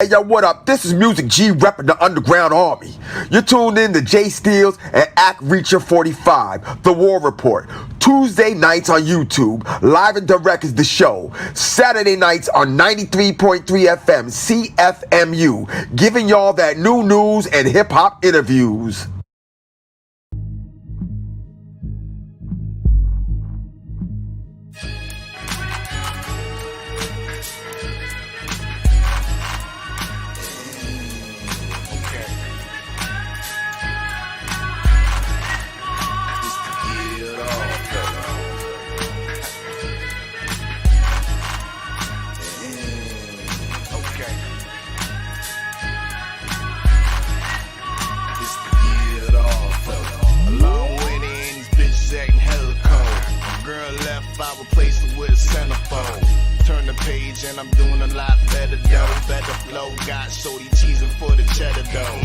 Hey yo, what up? This is Music G repping the Underground Army. You're tuned in to Jay Steels and Act Reacher 45, The War Report. Tuesday nights on YouTube, live and direct is the show. Saturday nights on 93.3 FM, CFMU, giving y'all that new news and hip-hop interviews. I replace it with a centerfold. Turn the page and I'm doing a lot better though. Better flow, got shorty cheesing for the cheddar dough.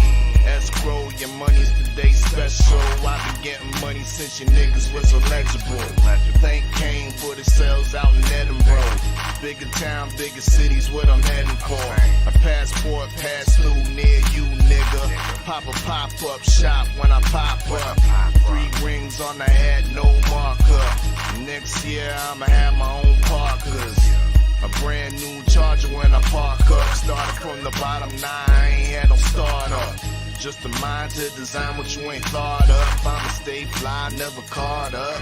Escrow, your money's today special. I've been getting money since your niggas was illegible. Thank Kane for the sales out in Edinburgh. Bigger town, bigger cities, what I'm heading for. A passport pass through near you, nigga. Pop a pop-up shop when I pop up. 3 rings on the head, no marker. Next year I'ma have my own Parkers. A brand new Charger when I park up. Started from the bottom, nah, I ain't had no startup. Just a mind to design what you ain't thought of. I'ma stay fly, never caught up.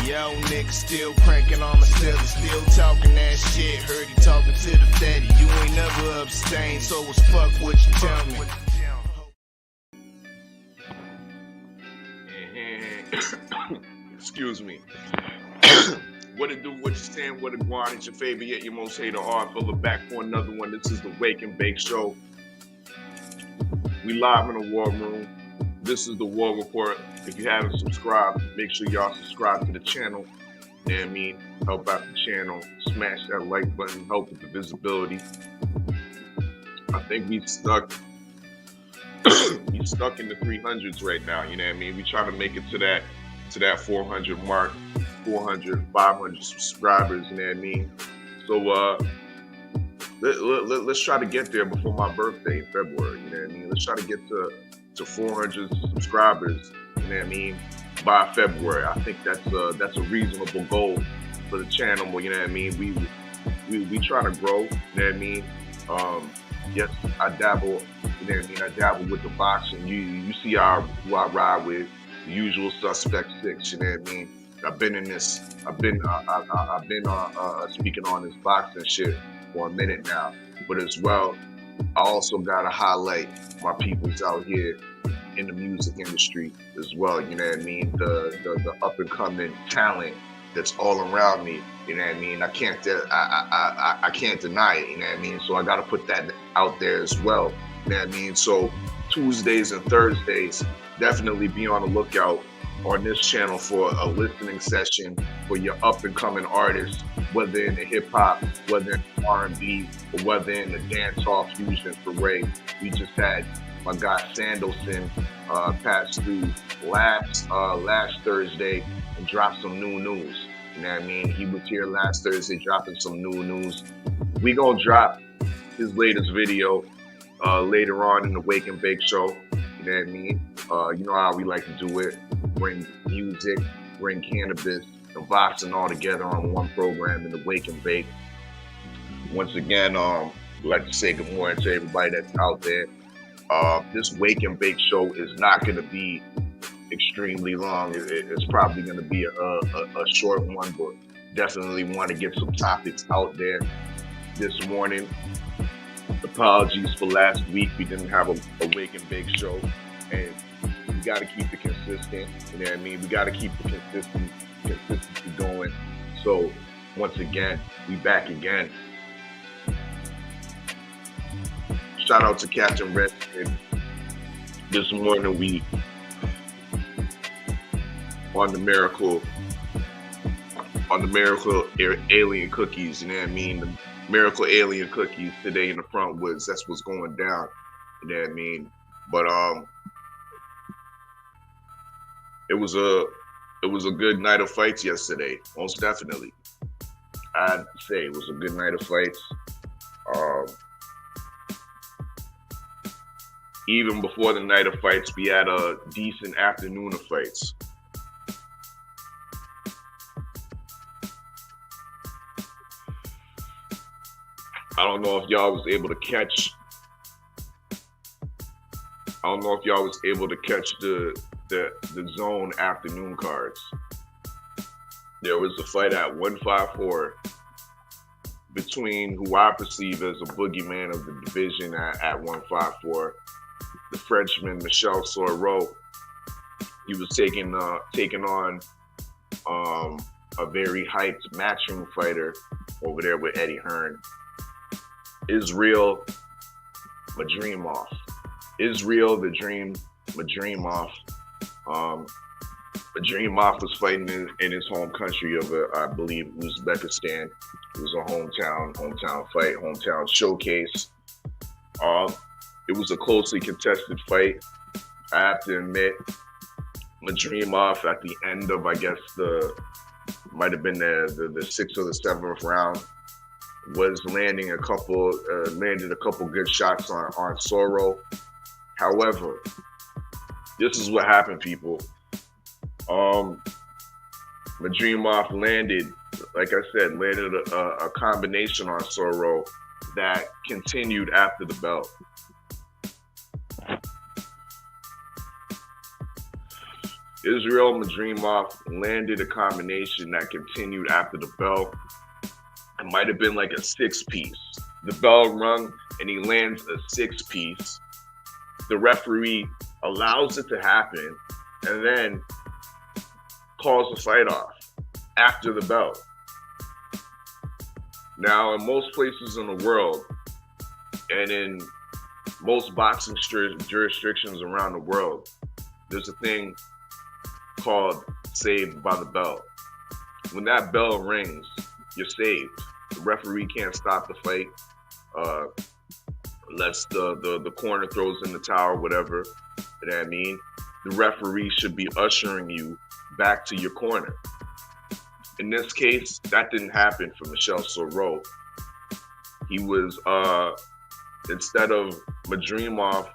Yo, nigga, still cranking on my celly, still talking that shit. Heard he talking to the fatty. You ain't never abstained, so what's fuck what you tell me? Excuse me. What it do, what you saying, what it want? It's your favorite yet your most hated Oddfella, back for another one. This is the Wake and Bake Show. We live in the war room. This is the War Report. If you haven't subscribed, make sure y'all subscribe to the channel. You know what I mean? Help out the channel. Smash that like button. Help with the visibility. I think we stuck in the 300s right now. You know what I mean? We trying to make it to that 400 mark, 400, 500 subscribers. You know what I mean? So let's try to get there before my birthday in February. You know what I mean? Let's try to get to 400 subscribers, you know what I mean, by February. I think that's a reasonable goal for the channel. You know what I mean? We trying to grow, you know what I mean? Yes, I dabble, you know what I mean? I dabble with the boxing. You see who I ride with, the usual suspect 6, you know what I mean? I've been speaking on this boxing shit for a minute now, but as well, I also gotta highlight my peoples out here in the music industry as well. You know what I mean? The up and coming talent that's all around me. You know what I mean? I can't deny it. You know what I mean? So I gotta put that out there as well. You know what I mean? So Tuesdays and Thursdays, definitely be on the lookout on this channel for a listening session for your up and coming artists, whether in the hip hop, whether in R&B, or whether in the dancehall fusion parade. We just had my guy Sandelson pass through last Thursday and dropped some new news. You know what I mean? He was here last Thursday dropping some new news. We gonna drop his latest video later on in the Wake and Bake Show. You know what I mean? You know how we like to do it. Bring music, bring cannabis, and boxing all together on one program in the Wake and Bake. Once again, I'd like to say good morning to everybody that's out there. This Wake and Bake show is not going to be extremely long. It's probably going to be a short one, but definitely want to get some topics out there this morning. Apologies for last week. We didn't have a Wake and Bake show, and we got to keep it consistent. You know what I mean? We got to keep the consistency going. So once again, we back again. Shout out to Captain Red. This morning we on the miracle alien cookies, you know what I mean? The miracle alien cookies today in the front woods. That's what's going down, you know what I mean? But it was a good night of fights yesterday, most definitely. I'd say it was a good night of fights. Even before the night of fights, we had a decent afternoon of fights. I don't know if y'all was able to catch. I don't know if y'all was able to catch the zone afternoon cards. There was a fight at 154 between who I perceive as a boogeyman of the division at 154, the Frenchman Michel Soro. He was taking on a very hyped matchroom fighter over there with Eddie Hearn. Israel Madrimov. Israel the Dream Madrimov. Madrimov was fighting in his home country of, I believe, Uzbekistan. It was a hometown fight, hometown showcase. It was a closely contested fight. I have to admit, Madrimov at the end of, I guess, might have been the sixth or the seventh round, was landed a couple good shots on Soro. However, this is what happened, people. Madrimov landed a combination on Soro that continued after the bell. Israel Madrimov landed a combination that continued after the bell. It might have been like a 6-piece. The bell rung and he lands a 6-piece. The referee allows it to happen and then calls the fight off after the bell. Now, in most places in the world and in most boxing jurisdictions around the world, there's a thing called saved by the bell. When that bell rings, you're saved. The referee can't stop the fight unless the corner throws in the towel, whatever. You know what I mean? The referee should be ushering you back to your corner. In this case, that didn't happen for Michel Soro. He was, instead of Madrimov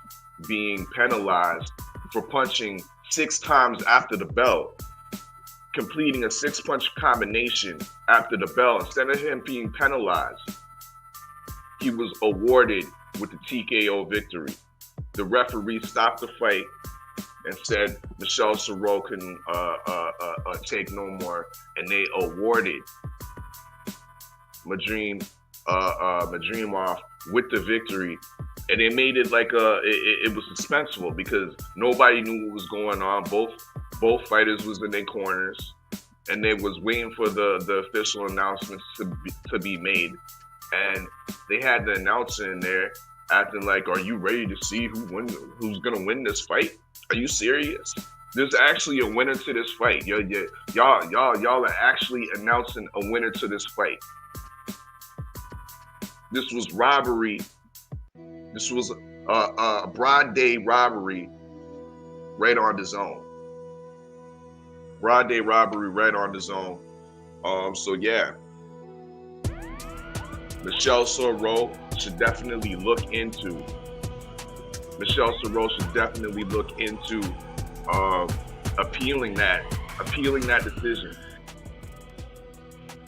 being penalized for punching 6 times after the bell, completing a 6-punch combination after the bell, instead of him being penalized, he was awarded with the TKO victory. The referee stopped the fight and said Michel Soro can take no more, and they awarded Madrimov with the victory. And they made it like it was suspenseful because nobody knew what was going on. Both fighters was in their corners, and they was waiting for the official announcements to be made. And they had the announcer in there acting like, "Are you ready to see who's gonna win this fight? Are you serious? There's actually a winner to this fight. Y'all are actually announcing a winner to this fight." This was robbery. This was a broad day robbery right on the zone. Broad day robbery right on the zone. So yeah, Michel Soro should definitely look into. Appealing that decision,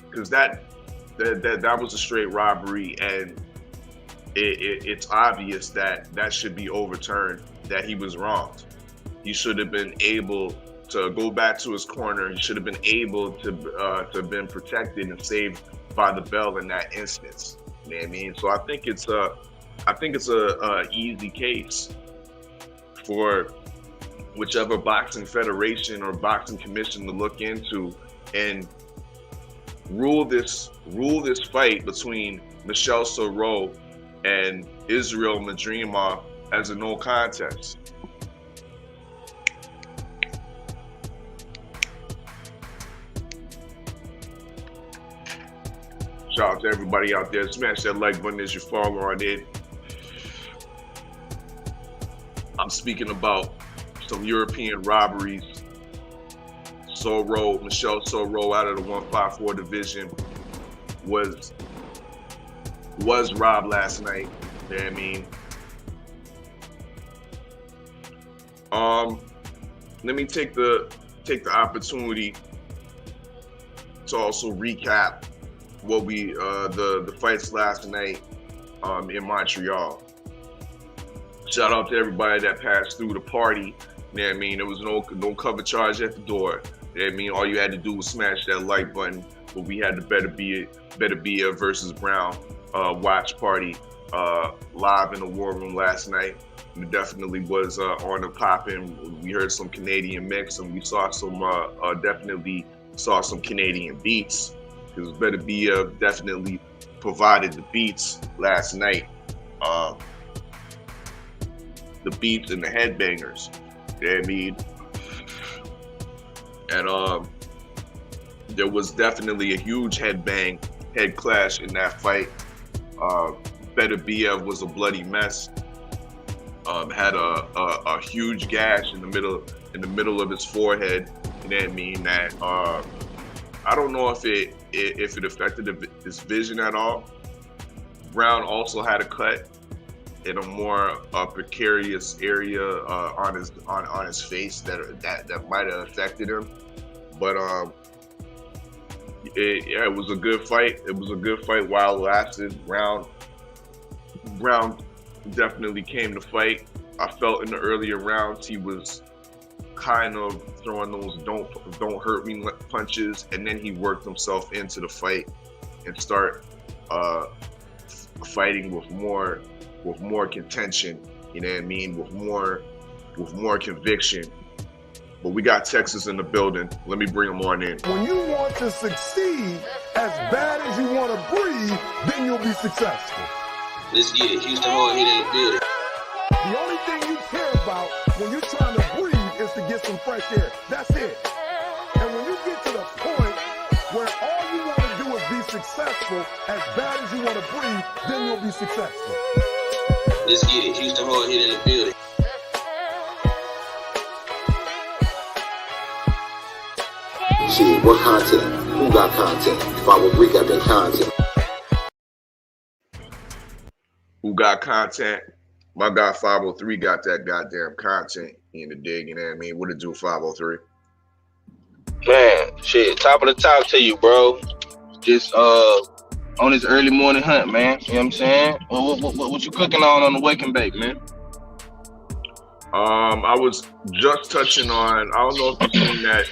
because that was a straight robbery, and it's obvious that should be overturned. That he was wronged. He should have been able to go back to his corner. He should have been able to have been protected and saved by the bell in that instance. You know what I mean? So I think it's a easy case for whichever boxing federation or boxing commission to look into and rule this fight between Michel Soro and Israel Madrimov as a no contest. Shout out to everybody out there. Smash that like button as you follow on it. I'm speaking about some European robberies. Michelle Soro out of the 154 division was robbed last night. You know what I mean? Let me take the opportunity to also recap what we the fights last night in Montreal. Shout out to everybody that passed through the party. You know what I mean? There was no cover charge at the door. You know what I mean? All you had to do was smash that like button. But we had the Better Be a versus Brown watch party live in the War Room last night. It definitely was on the popping. We heard some Canadian mix, and we saw some definitely saw some Canadian beats. Because Better Be definitely provided the beats last night. The beats and the headbangers. You know what I mean? And there was definitely a huge head clash in that fight. Better Biev was a bloody mess. Had a huge gash in the middle of his forehead. You know what I mean? That I don't know if it affected his vision at all. Brown also had a cut in a more precarious area on his face that might have affected him. But it was a good fight. It was a good fight while it lasted. Brown definitely came to fight. I felt in the earlier rounds he was kind of throwing those don't hurt me punches, and then he worked himself into the fight and start fighting with more contention, you know what I mean, with more conviction. But we got Texas in the building. Let me bring them on in. When you want to succeed as bad as you want to breathe, then you'll be successful. Let's get it. Houston hard hit in the building. The only thing you care about when you're trying to breathe is to get some fresh air. That's it. And when you get to the point where all you want to do is be successful as bad as you want to breathe, then you'll be successful. Let's get it. Houston hard hit in the building. Shit, what content? Who got content? If I would recap that content. Who got content? My guy 503 got that goddamn content in the dig, you know what I mean? What it do, 503? Man, shit, top of the top to you, bro. Just on this early morning hunt, man. You know what I'm saying? What you cooking on the wake and bake, man? I was just touching on, I don't know if you've seen that,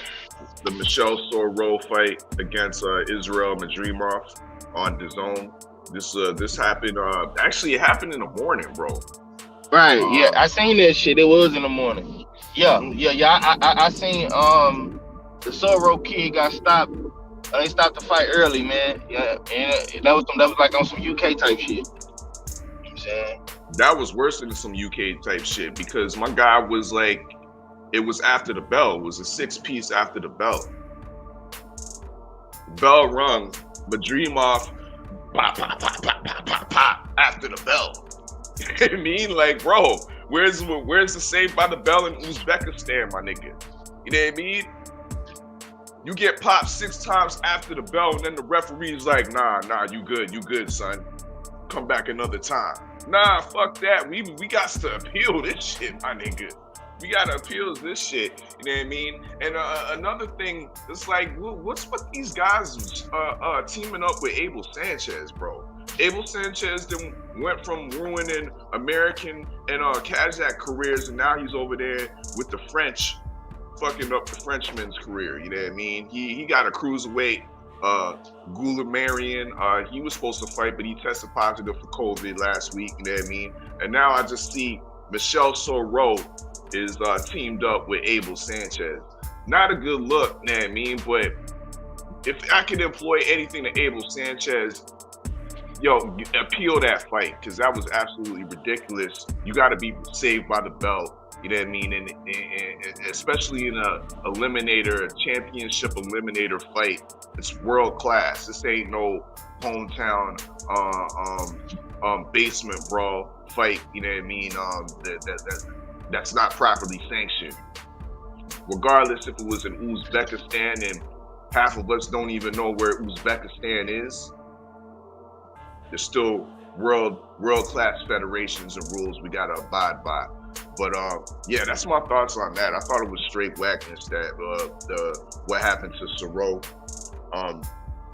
the Michelle Soro fight against Israel Madrimov on DAZN. This happened, actually it happened in the morning, bro. Right, yeah, I seen that shit. It was in the morning. Yeah. I seen the Soro kid got stopped. They stopped the fight early, man. Yeah, and that was like on some UK type shit. You know what I'm saying? That was worse than some UK type shit because my guy was like, it was after the bell. It was a 6-piece after the bell. Bell rung, but Madrimov pop, pop, pop, pop, pop, pop, pop after the bell. You know what I mean? Like, bro, where's the Saved by the Bell in Uzbekistan, my nigga? You know what I mean? You get popped 6 times after the bell, and then the referee's like, nah, you good, son. Come back another time. Nah, fuck that. We got to appeal this shit, my nigga. We gotta appeal this shit. You know what I mean? And another thing, it's like, what's with these guys teaming up with Abel Sanchez, bro? Abel Sanchez then went from ruining American and Kazakh careers, and now he's over there with the French, fucking up the Frenchman's career. You know what I mean? He got a cruiserweight, Goulamarian. He was supposed to fight, but he tested positive for COVID last week. You know what I mean? And now I just see Michelle Soro is teamed up with Abel Sanchez. Not a good look, you know what I mean? But if I could employ anything to Abel Sanchez, yo, appeal that fight because that was absolutely ridiculous. You got to be saved by the bell. You know what I mean? And especially in a championship eliminator fight, it's world class. This ain't no hometown basement brawl fight. You know what I mean? That's not properly sanctioned. Regardless if it was in Uzbekistan, and half of us don't even know where Uzbekistan is, there's still world class federations and rules we gotta abide by. But yeah, that's my thoughts on that. I thought it was straight whackness that what happened to Soro.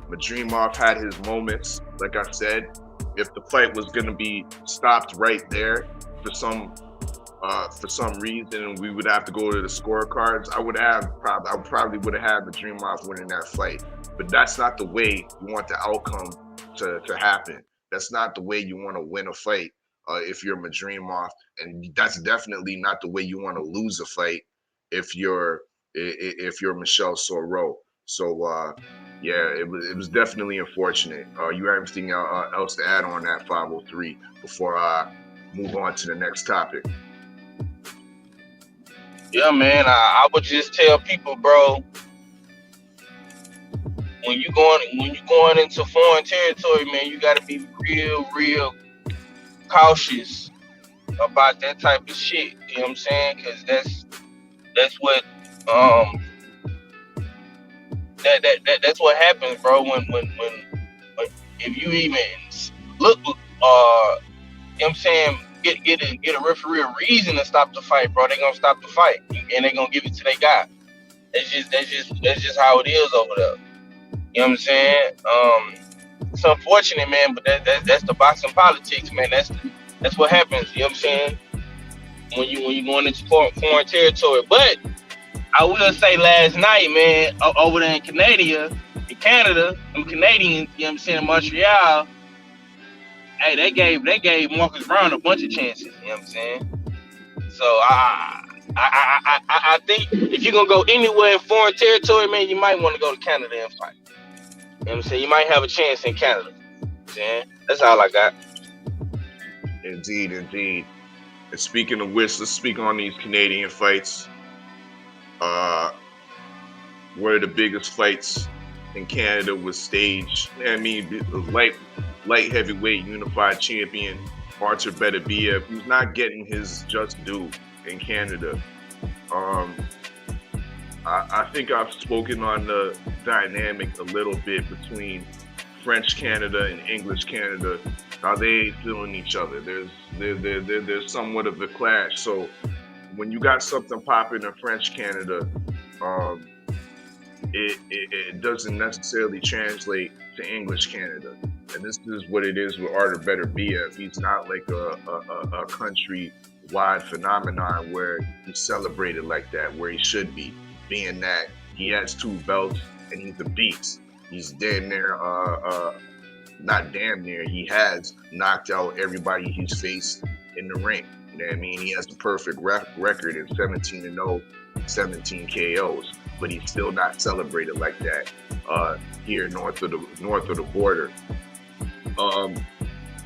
Madrimov had his moments. Like I said, if the fight was gonna be stopped right there for some reason, we would have to go to the scorecards. I probably would have had Madrimov winning that fight. But that's not the way you want the outcome to happen. That's not the way you want to win a fight if you're Madrimov, and that's definitely not the way you want to lose a fight if you're Michelle Soro. So yeah, it was definitely unfortunate. You have anything else to add on that 503 before I move on to the next topic? Yeah, man. I would just tell people, bro, when you going into foreign territory, man, you got to be real cautious about that type of shit. You know what I'm saying? Because that's what that's what happens, bro. When if you even look, you know what I'm saying, get a referee a reason to stop the fight, bro, they gonna stop the fight and they gonna give it to their guy. That's just how it is over there. You know what I'm saying? It's unfortunate, man, but that's the boxing politics, man. That's what happens. You know what I'm saying? When you going into foreign territory. But I will say, last night, man, over there in Canada, them Canadians, you know what I'm saying, in Montreal, hey, they gave Marcus Brown a bunch of chances. You know what I'm saying? So I think if you're gonna go anywhere in foreign territory, man, you might want to go to Canada and fight. You know what I'm saying? You might have a chance in Canada. You know what I'm saying? That's all I got. Indeed. And speaking of which, let's speak on these Canadian fights. One of the biggest fights in Canada was staged. I mean, light heavyweight unified champion Artur Beterbiev, who's not getting his just due in Canada. I think I've spoken on the dynamic a little bit between French Canada and English Canada. How they ain't feeling each other. There's somewhat of a clash. So when you got something popping in French Canada, it doesn't necessarily translate to English Canada. And this is what it is with Artur Beterbiev. He's not like a country-wide phenomenon where he's celebrated like that, where he should be, being that he has 2 belts and he's a beast. He's damn near, not damn near, he has knocked out everybody he's faced in the ring. You know what I mean? He has the perfect record in 17-0, 17 KOs, but he's still not celebrated like that here north of the border.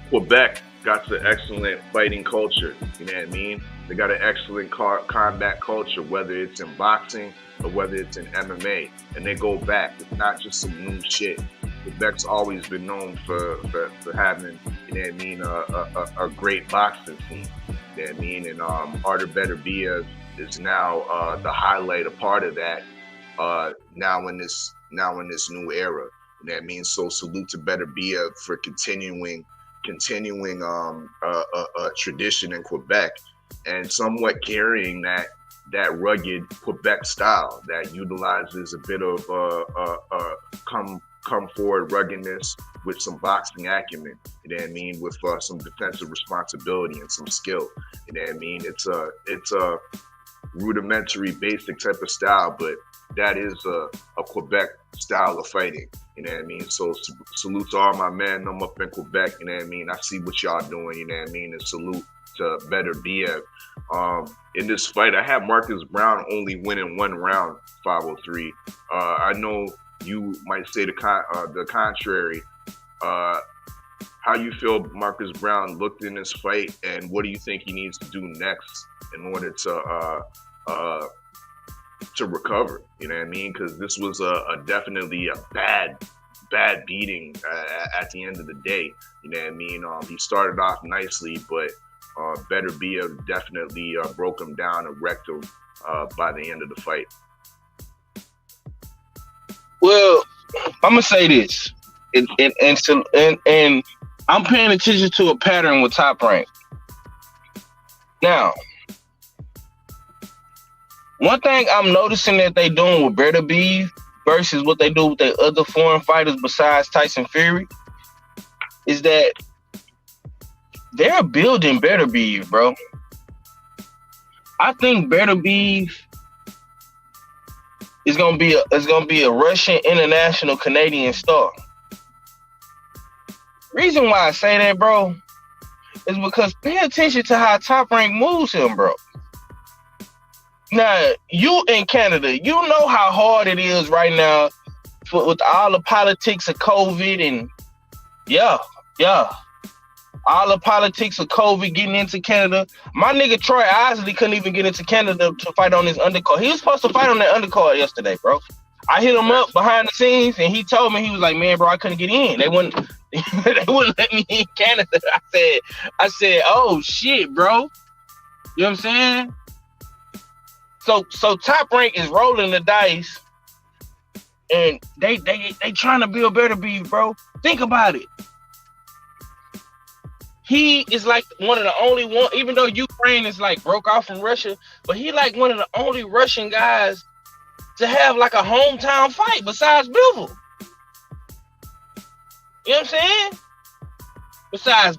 Quebec got an excellent fighting culture. You know what I mean? They got an excellent combat culture, whether it's in boxing or whether it's in MMA, and they go back. It's not just some new shit. Quebec's always been known for having, you know what I mean, a great boxing scene. You know what I mean? And Artur Beterbiev is now the highlight, a part of that now in this new era. You know what I mean? So salute to Beterbiev for continuing a tradition in Quebec and somewhat carrying that rugged Quebec style that utilizes a bit of come forward ruggedness with some boxing acumen. You know what I mean? With some defensive responsibility and some skill. You know what I mean? It's a rudimentary, basic type of style, but that is a Quebec style of fighting. You know what I mean? So salute to all my men. I'm up in Quebec. You know what I mean? I see what y'all doing. You know what I mean? And salute to Beterbiev. In this fight, I had Marcus Brown only winning 1 round, 503. I know you might say the contrary. how you feel Marcus Brown looked in this fight, and what do you think he needs to do next in order to recover? You know what I mean? Because this was definitely a bad beating at the end of the day. You know what I mean? He started off nicely, but Better Be definitely broke him down and wrecked him by the end of the fight. Well, I'm gonna say this, and I'm paying attention to a pattern with Top Rank. Now, one thing I'm noticing that they doing with Better Be versus what they do with their other foreign fighters besides Tyson Fury is that they're building Better Be, bro. I think Better Be is gonna be a Russian international Canadian star. Reason why I say that, bro, is because pay attention to how Top Rank moves him, bro. Now, you in Canada, you know how hard it is right now with all the politics of COVID and all the politics of COVID getting into Canada. My nigga Troy Isley couldn't even get into Canada to fight on his undercard. He was supposed to fight on that undercard yesterday, bro. I hit him up behind the scenes and he told me, he was like, man, bro, I couldn't get in. They wouldn't let me in Canada. I said, oh shit, bro. You know what I'm saying? So Top Rank is rolling the dice and they trying to build Better Be, bro. Think about it. He is like one of the only one, even though Ukraine is like broke off from Russia, but he like one of the only Russian guys to have like a hometown fight besides Bivol. You know what I'm saying? Besides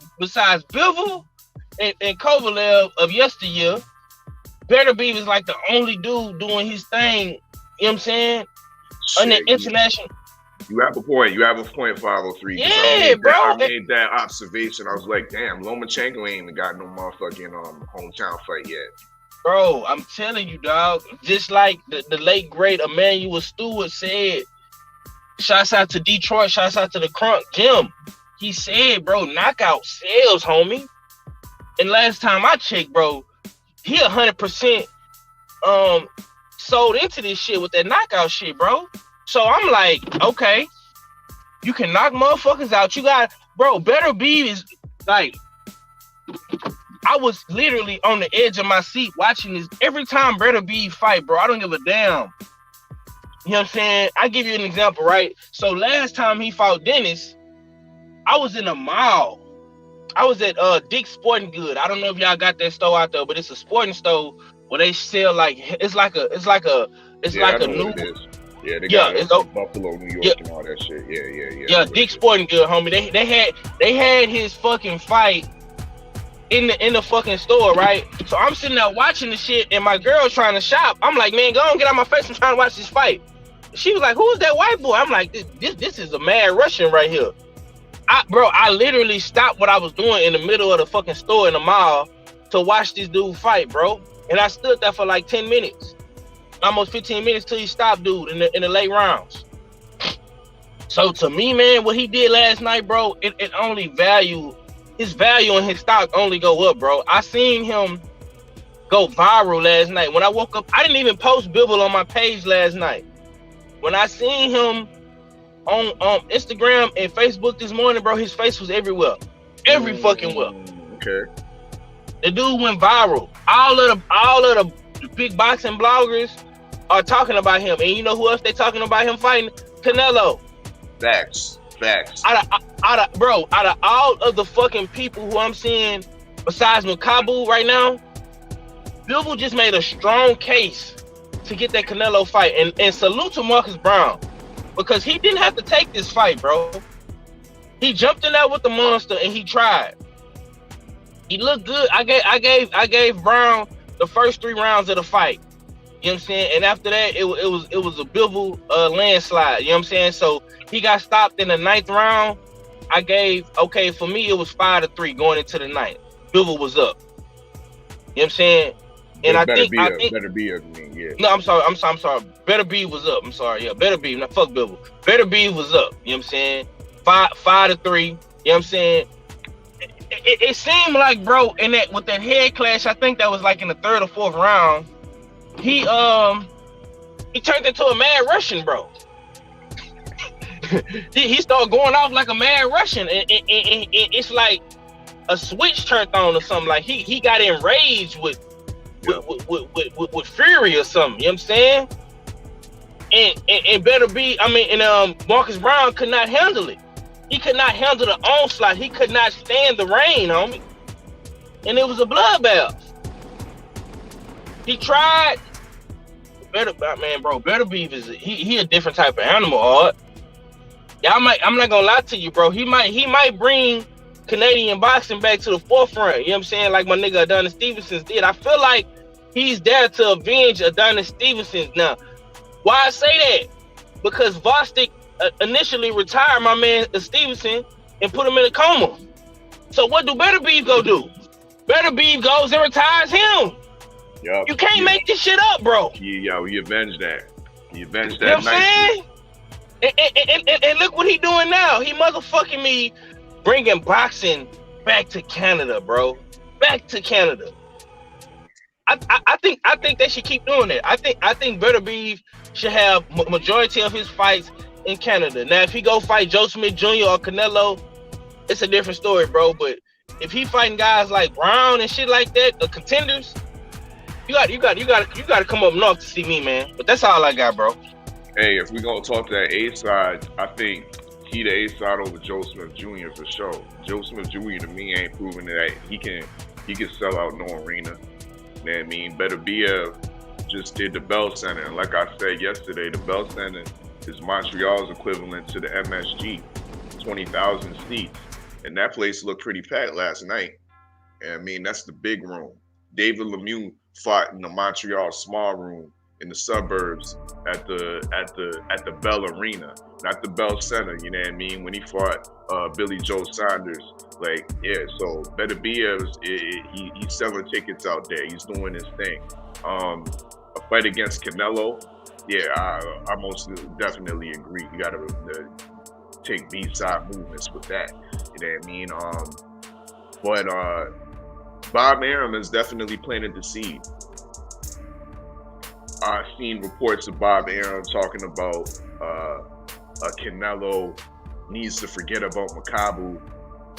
Bivol and Kovalev of yesteryear, Better Be was like the only dude doing his thing, you know what I'm saying? On the international. You have a point. 503. Yeah, bro. I made that observation. I was like, damn, Lomachenko ain't even got no motherfucking hometown fight yet. Bro, I'm telling you, dog. Just like the late great Emmanuel Stewart said, shouts out to Detroit, shouts out to the Crunk Gym. He said, bro, knockout sells, homie. And last time I checked, bro, he 100% sold into this shit with that knockout shit, bro. So I'm like, okay, you can knock motherfuckers out. You got, bro, Better Be is like, I was literally on the edge of my seat watching this. Every time Better Be fight, bro, I don't give a damn. You know what I'm saying? I give you an example, right? So last time he fought Dennis, I was in a mall. I was at Dick's Sporting Good. I don't know if y'all got that store out there, but it's a sporting store where they sell like it's like a new. Yeah, they got it in Buffalo, New York, and all that shit. Yeah. Yeah, Dick's Sporting Good, homie. They had his fucking fight in the fucking store, right? So I'm sitting there watching the shit, and my girl's trying to shop. I'm like, man, go on, get out my face. I'm trying to watch this fight. She was like, who is that white boy? I'm like, this is a mad Russian right here. I literally stopped what I was doing in the middle of the fucking store in the mall to watch this dude fight, bro. And I stood there for like 10 minutes. Almost 15 minutes till he stopped, dude, in the late rounds. So to me, man, what he did last night, bro, it only his value and his stock only go up, bro. I seen him go viral last night. When I woke up, I didn't even post Bivol on my page last night. When I seen him on Instagram and Facebook this morning, bro, his face was everywhere. Every fucking well. Okay. The dude went viral. All of the big boxing bloggers are talking about him. And you know who else they talking about him fighting? Canelo. Facts. Out of all of the fucking people who I'm seeing besides Makabu right now, Bivol just made a strong case to get that Canelo fight. And salute to Marcus Brown, because he didn't have to take this fight, bro. He jumped in there with the monster and he tried. He looked good. I gave Brown the first 3 rounds of the fight. You know what I'm saying? And after that, it was a Bivol landslide. You know what I'm saying? So he got stopped in the 9th round. For me, it was 5-3 going into the 9th. Bivol was up. You know what I'm saying? And I think Better Be. Yeah. No, I'm sorry. Better Be was up. Yeah, Better Be. Fuck Bivol. Better Be was up. You know what I'm saying? 5-3. You know what I'm saying? It seemed like, bro, in that with that head clash, I think that was like in the 3rd or 4th round. He turned into a mad Russian, bro. he started going off like a mad Russian, and it's like a switch turned on or something. Like he got enraged with fury or something. You know what I'm saying? And better be. I mean, and Marcus Brown could not handle it. He could not handle the onslaught. He could not stand the rain, homie. And it was a bloodbath. He tried. Better Beef is he a different type of animal, Art. Yeah, I'm not gonna lie to you, bro. He might bring Canadian boxing back to the forefront. You know what I'm saying? Like my nigga Adonis Stevenson did. I feel like he's there to avenge Adonis Stevenson. Now, why I say that? Because Vostik initially retired my man Stevenson and put him in a coma. So what do Better Beef go do? Better Beef goes and retires him. Yep. You can't make this shit up, bro. Yeah, we avenged that. He avenged that. You know what I'm saying? And look what he doing now. He motherfucking me bringing boxing back to Canada, bro. Back to Canada. I think they should keep doing it. I think Better Beef should have majority of his fights in Canada. Now, if he go fight Joe Smith Jr. or Canelo, it's a different story, bro. But if he fighting guys like Brown and shit like that, the contenders, you got to come up north to see me, man. But that's all I got, bro. Hey, if we gonna talk that A side, I think he the A side over Joe Smith Jr. for sure. Joe Smith Jr. to me ain't proven that he can sell out no arena. You know what I mean? Better BF just did the Bell Center, and like I said yesterday, the Bell Center is Montreal's equivalent to the MSG, 20,000 seats, and that place looked pretty packed last night. And I mean, that's the big room. David Lemieux fought in the Montreal small room in the suburbs at the Bell Arena, not the Bell Center. You know what I mean? When he fought Billy Joe Saunders, like, yeah. So Better BF, he's selling tickets out there. He's doing his thing. A fight against Canelo, yeah, I most definitely agree. You got to take B-side movements with that. You know what I mean? But Bob Arum is definitely planting the seed. I've seen reports of Bob Arum talking about Canelo needs to forget about Makabu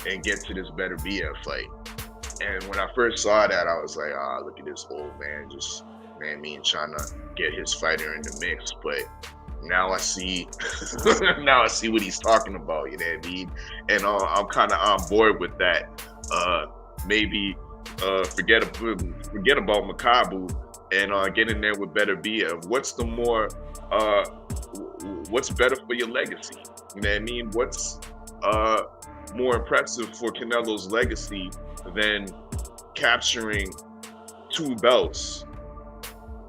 and get to this Better BF fight. And when I first saw that, I was like, look at this old man just, trying to get his fighter in the mix. But now I see what he's talking about, you know what I mean? And I'm kind of on board with that. Maybe forget about Makabu and get in there with Better BF. What's better for your legacy? You know what I mean? What's more impressive for Canelo's legacy than capturing 2 belts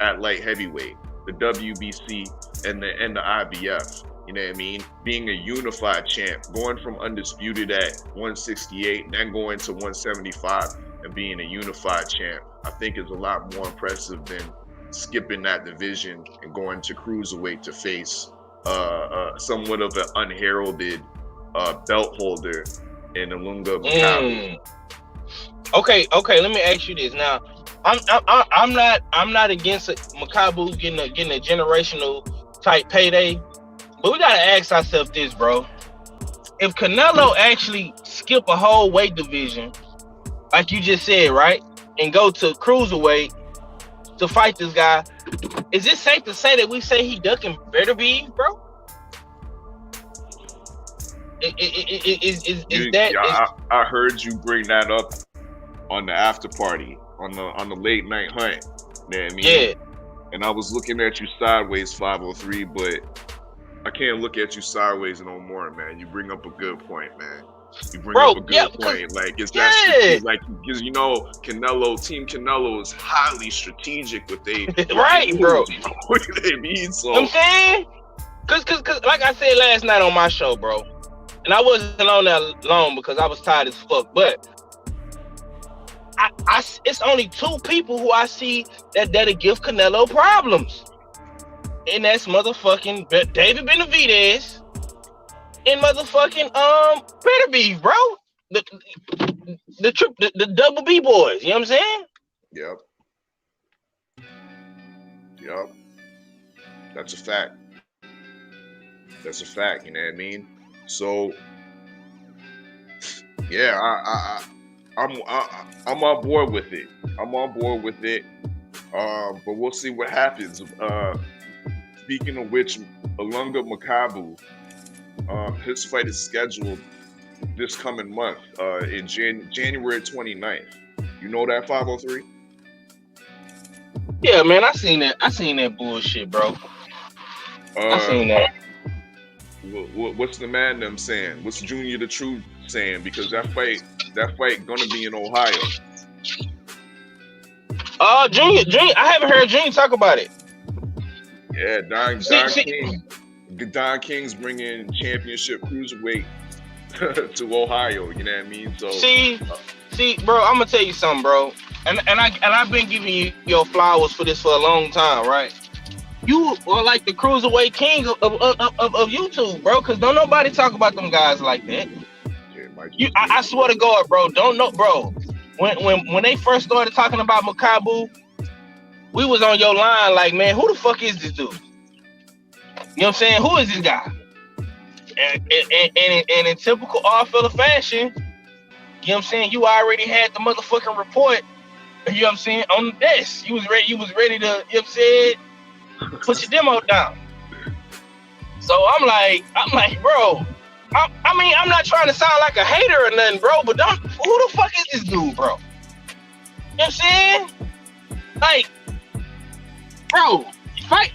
at light heavyweight, the WBC and the IBF? You know what I mean? Being a unified champ, going from undisputed at 168, then going to 175 and being a unified champ, I think is a lot more impressive than skipping that division and going to cruiserweight to face somewhat of an unheralded belt holder in Ilunga Makabu. Okay. Let me ask you this. Now, I'm not against Makabu getting a generational type payday, but we gotta ask ourselves this, bro. If Canelo actually skip a whole weight division, like you just said, right, and go to cruiserweight to fight this guy, is it safe to say that we say he ducking Better Beef, bro? I heard you bring that up on the after party, on the late night hunt. You know what I mean? Yeah. And I was looking at you sideways, 503, but I can't look at you sideways no more, man. You bring up a good point, man. You bring up a good point. Like, it's that like, because you know, Team Canelo is highly strategic with they right, bro. What do they mean? So I'm saying, cause like I said last night on my show, bro, and I wasn't on that long because I was tired as fuck, but I it's only 2 people who I see that'll give Canelo problems, and that's motherfucking David Benavidez in motherfucking Better Be, bro. The the double B boys. You know what I'm saying? Yep. Yep. That's a fact. That's a fact. You know what I mean? So yeah, I'm on board with it. I'm on board with it. But we'll see what happens. Speaking of which, Alunga Makabu, his fight is scheduled this coming month, in January 29th. You know that 503? Yeah, man. I seen that bullshit, bro. I seen that. What's the man them saying? What's Junior the Truth saying? Because that fight gonna be in Ohio. Junior, I haven't heard Junior talk about it. Yeah, Don King's bringing championship cruiserweight to Ohio. You know what I mean? So see, bro, I'm gonna tell you something, bro. And I've been giving you your flowers for this for a long time, right? You are like the cruiserweight king of YouTube, bro. Cause don't nobody talk about them guys like that. Yeah, I swear to God, bro. Don't know, bro. When they first started talking about Makabu, we was on your line like, man, who the fuck is this dude? You know what I'm saying? Who is this guy? And in typical Oddfella fashion, you know what I'm saying? You already had the motherfucking report. You know what I'm saying? On the desk, you was ready to. You know what I'm saying? Put your demo down. So I'm like, bro. I mean, I'm not trying to sound like a hater or nothing, bro. But who the fuck is this dude, bro? You know what I'm saying? Like, bro, fight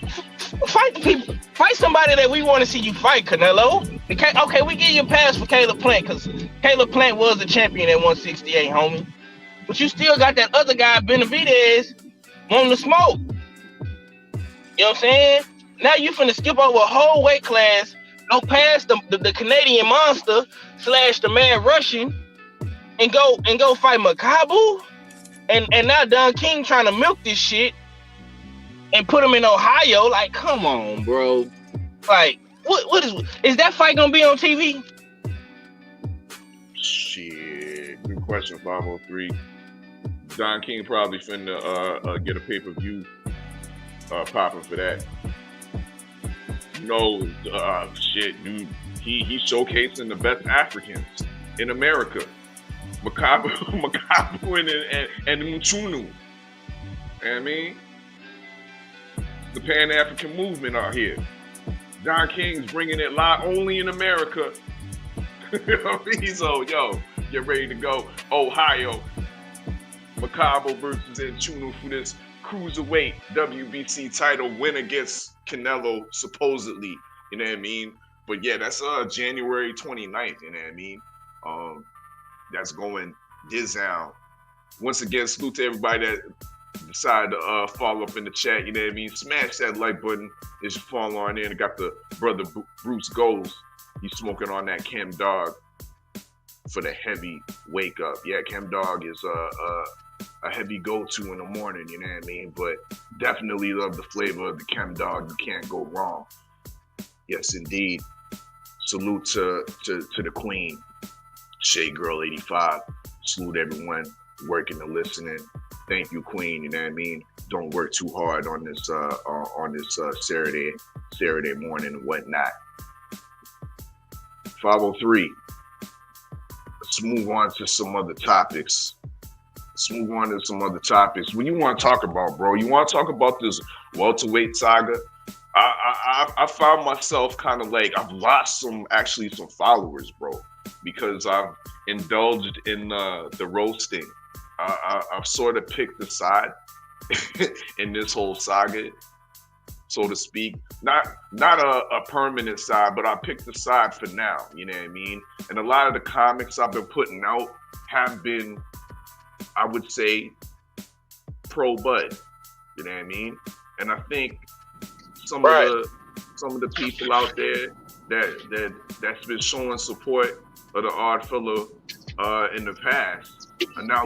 the people. Fight somebody that we want to see you fight, Canelo. Okay, we give you a pass for Caleb Plant because Caleb Plant was the champion at 168, homie. But you still got that other guy, Benavidez, wanting to smoke. You know what I'm saying? Now you finna skip over a whole weight class, go past the Canadian monster / the Mad Russian, and go fight Makabu, and now Don King trying to milk this shit and put him in Ohio. Like, come on, bro. Like, what is that fight gonna be on TV? Shit, good question, 503. Don King probably finna get a pay-per-view popping for that. You know, shit, dude. He's showcasing the best Africans in America. Makabu and Mchunu. You know what I mean? The Pan-African movement out here. Don King's bringing it live only in America. You know what I mean? So, yo, get ready to go. Ohio. Makabu versus Mchunu for this cruiserweight WBC title win against Canelo, supposedly. You know what I mean? But yeah, that's January 29th. You know what I mean? That's going down. Once again, salute to everybody that decided to follow up in the chat. You know what I mean? Smash that like button as you follow on in. Got the brother Bruce Goals. He's smoking on that Chem Dog for the heavy wake up. Yeah, Chem Dog is a heavy go-to in the morning, you know what I mean? But definitely love the flavor of the Chem Dog. You can't go wrong. Yes, indeed. Salute to the queen, Shea Girl 85. Salute everyone working and listening. Thank you, queen. You know what I mean? Don't work too hard on this Saturday morning and whatnot. 503. Let's move on to some other topics. What do you want to talk about, bro? You want to talk about this welterweight saga? I found myself kind of like I've lost some followers, bro, because I've indulged in the roasting. I've sort of picked a side in this whole saga, so to speak. Not a permanent side, but I picked a side for now. You know what I mean? And a lot of the comics I've been putting out have been, I would say, pro Bud. You know what I mean? And I think some of the people out there that's been showing support of the Oddfella in the past are now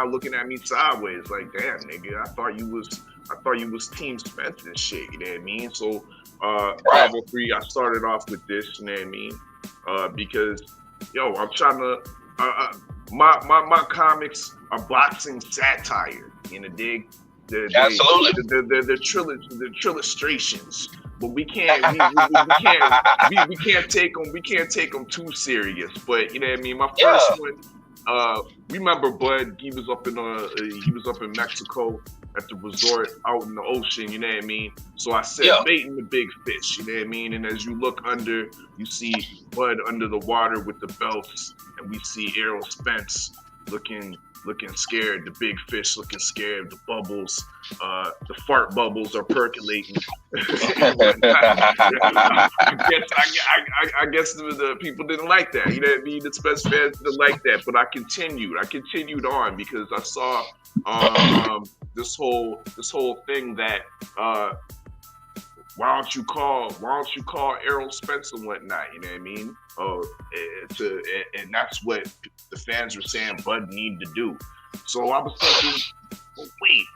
looking at me sideways, like, damn, nigga, I thought you was Team Spence and shit. You know what I mean? So Right. 503, I started off with this, you know what I mean? Because, yo, I'm trying to, my comics are boxing satire, you know, dig? Absolutely. The trillustrations, but we can't take them too serious. But you know what I mean. My first one, remember Bud? He was up in Mexico at the resort out in the ocean. You know what I mean. So I said baiting the big fish. You know what I mean. And as you look under, you see Bud under the water with the belts, and we see Errol Spence looking scared, the big fish looking scared, the bubbles, the fart bubbles are percolating. I guess the people didn't like that. You know what I mean? The Spence fans didn't like that, but I continued on because I saw this whole thing that why don't you call Errol Spence and whatnot? You know what I mean? And that's what the fans were saying Bud needed to do. So I was thinking,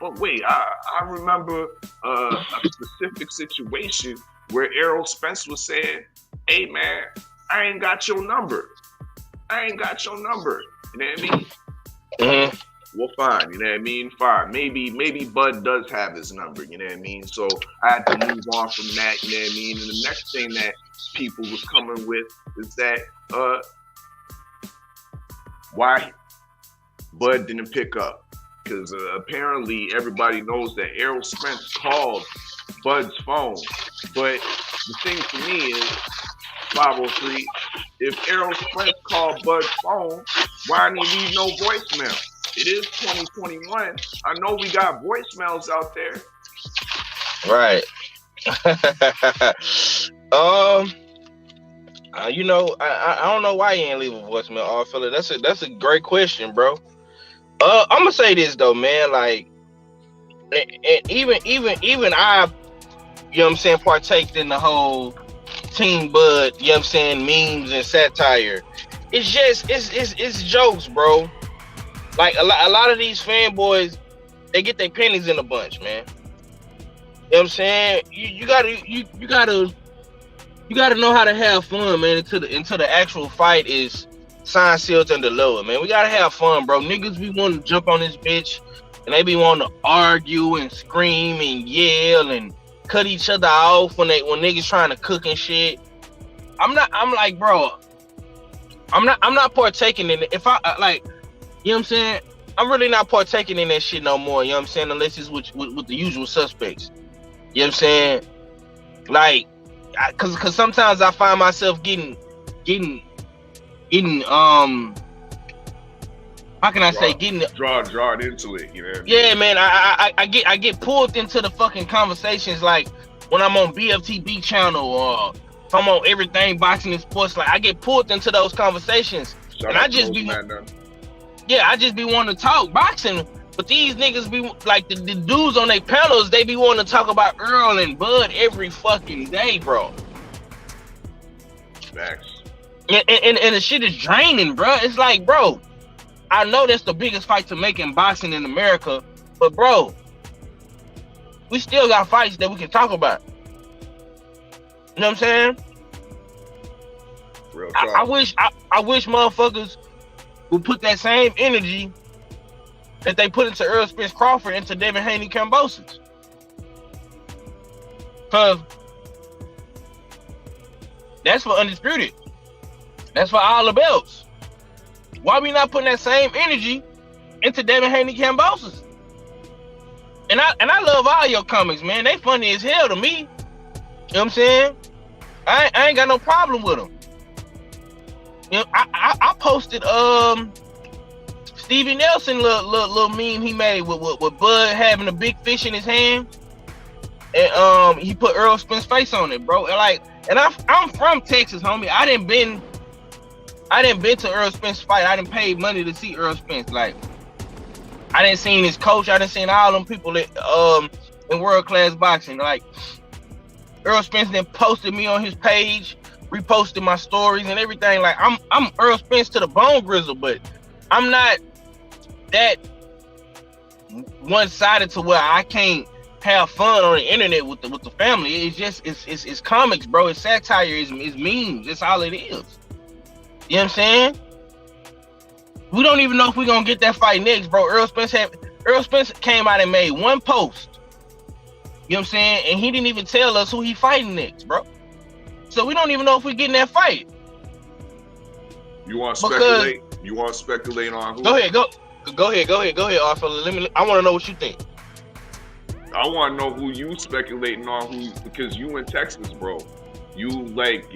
but wait, I remember a specific situation where Errol Spence was saying, "Hey man, I ain't got your number. You know what I mean? Mm-hmm. Well, fine, you know what I mean? Fine. Maybe Bud does have his number, you know what I mean? So I had to move on from that, you know what I mean? And the next thing that people was coming with is that why Bud didn't pick up. Because apparently everybody knows that Errol Spence called Bud's phone. But the thing for me is, 503, if Errol Spence called Bud's phone, why didn't he leave no voicemail? It is 2021. I know we got voicemails out there. Right. You know, I don't know why you ain't leave a voicemail, Oddfella. That's a great question, bro. I'm gonna say this though, man. Like, and even I, you know what I'm saying, partaked in the whole Team Bud, you know what I'm saying, memes and satire. It's just it's jokes, bro. Like a lot of these fanboys, they get their pennies in a bunch, man. You know what I'm saying? You gotta know how to have fun, man. Until the actual fight is signed, sealed, and delivered, man. We gotta have fun, bro. Niggas be wanting to jump on this bitch, and they be wanting to argue and scream and yell and cut each other off when niggas trying to cook and shit. I'm like, bro, I'm not partaking in it. If I like, you know what I'm saying? I'm really not partaking in that shit no more, you know what I'm saying? Unless it's with the usual suspects. You know what I'm saying? Like, cause sometimes I find myself getting how can I say, getting drawn into it, you know what I mean? Yeah, man, I get pulled into the fucking conversations, like when I'm on BFTB channel or if I'm on Everything Boxing and Sports, like I get pulled into those conversations. Shout and I just be wanting to talk boxing, but these niggas be like the dudes on their panels, they be wanting to talk about Earl and Bud every fucking day, bro. Facts. And the shit is draining, bro. It's like, bro, I know that's the biggest fight to make in boxing in America, but bro, we still got fights that we can talk about. You know what I'm saying? Real talk. I wish motherfuckers would put that same energy that they put into Earl Spence Crawford into Devin Haney Kambosos. Cause that's for undisputed. That's for all the belts. Why we not putting that same energy into Devin Haney Kambosos? And I love all your comics, man. They funny as hell to me. You know what I'm saying? I ain't got no problem with them. You know, I posted Stevie Nelson little meme he made with Bud having a big fish in his hand, and he put Earl Spence face on it, bro. And I'm from Texas, homie. I didn't been to Earl Spence fight. I didn't pay money to see Earl Spence. Like, I didn't seen his coach. I didn't seen all them people that in world class boxing. Like, Earl Spence then posted me on his page, reposted my stories and everything. Like, I'm Earl Spence to the bone grizzle, but I'm not that one-sided to where I can't have fun on the internet with the family. It's just it's comics, bro. It's satire. It's memes. That's all it is. You know what I'm saying? We don't even know if we're gonna get that fight next, bro. Earl Spence came out and made one post. You know what I'm saying? And he didn't even tell us who he fighting next, bro. So we don't even know if we're getting that fight. You want to speculate? You want to speculate on who? Go ahead, Oddfella. I want to know what you think. I want to know who you speculating on, because you in Texas, bro. You like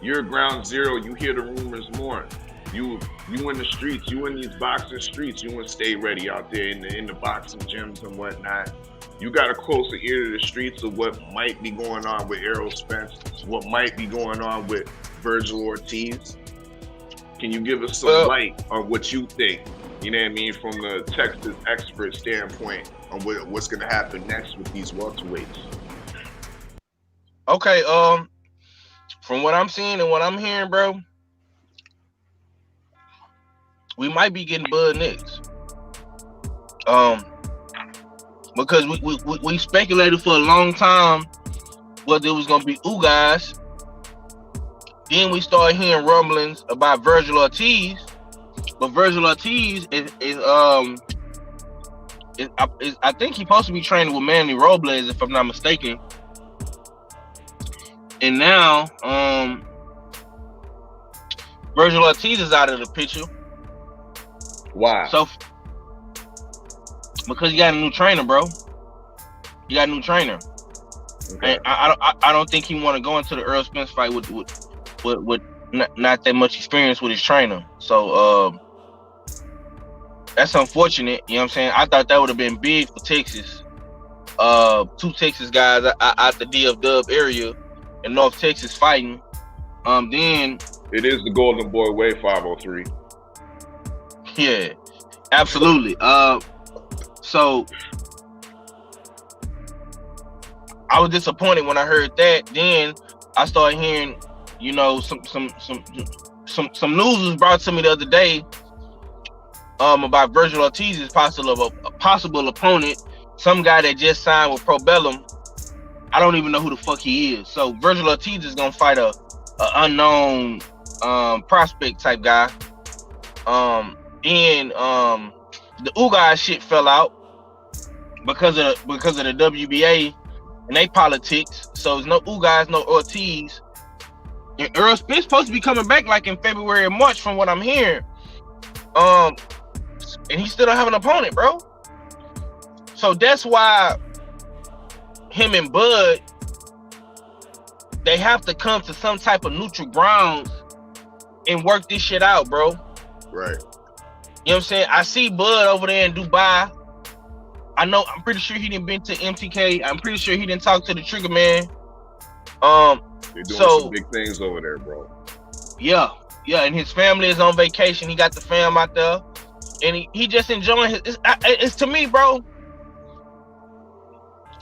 you're ground zero. You hear the rumors more. You in the streets. You in these boxing streets. You in Stay Ready out there in the boxing gyms and whatnot. You got a closer ear to the streets of what might be going on with Errol Spence, what might be going on with Virgil Ortiz. Can you give us some light on what you think? You know what I mean, from the Texas expert standpoint on what's going to happen next with these welterweights. Okay, from what I'm seeing and what I'm hearing, bro, we might be getting Bud next. Because we speculated for a long time whether it was gonna be guys. Then we started hearing rumblings about Virgil Ortiz, but Virgil Ortiz is I think he's supposed to be training with Manny Robles, if I'm not mistaken. And now Virgil Ortiz is out of the picture. Why? So because you got a new trainer, bro. You got a new trainer. Okay. And I don't think he want to go into the Earl Spence fight with not that much experience with his trainer. So that's unfortunate. You know what I'm saying? I thought that would have been big for Texas. Two Texas guys out the DFW area in North Texas fighting. Then it is the Golden Boy Way 503. Yeah, absolutely. So I was disappointed when I heard that. Then I started hearing, you know, some news was brought to me the other day about Virgil Ortiz's possible opponent, some guy that just signed with Probellum. I don't even know who the fuck he is. So Virgil Ortiz is gonna fight a unknown prospect type guy. Then the Ugas shit fell out because of the WBA and they politics. So there's no Ugas, no Ortiz. And Earl Spence supposed to be coming back like in February or March from what I'm hearing. And he still don't have an opponent, bro. So that's why him and Bud, they have to come to some type of neutral grounds and work this shit out, bro. Right. You know what I'm saying? I see Bud over there in Dubai. I'm pretty sure he didn't been to MTK. I'm pretty sure he didn't talk to the Trigger Man. They're doing some big things over there, bro. Yeah, and his family is on vacation. He got the fam out there, and he just enjoying it's to me, bro.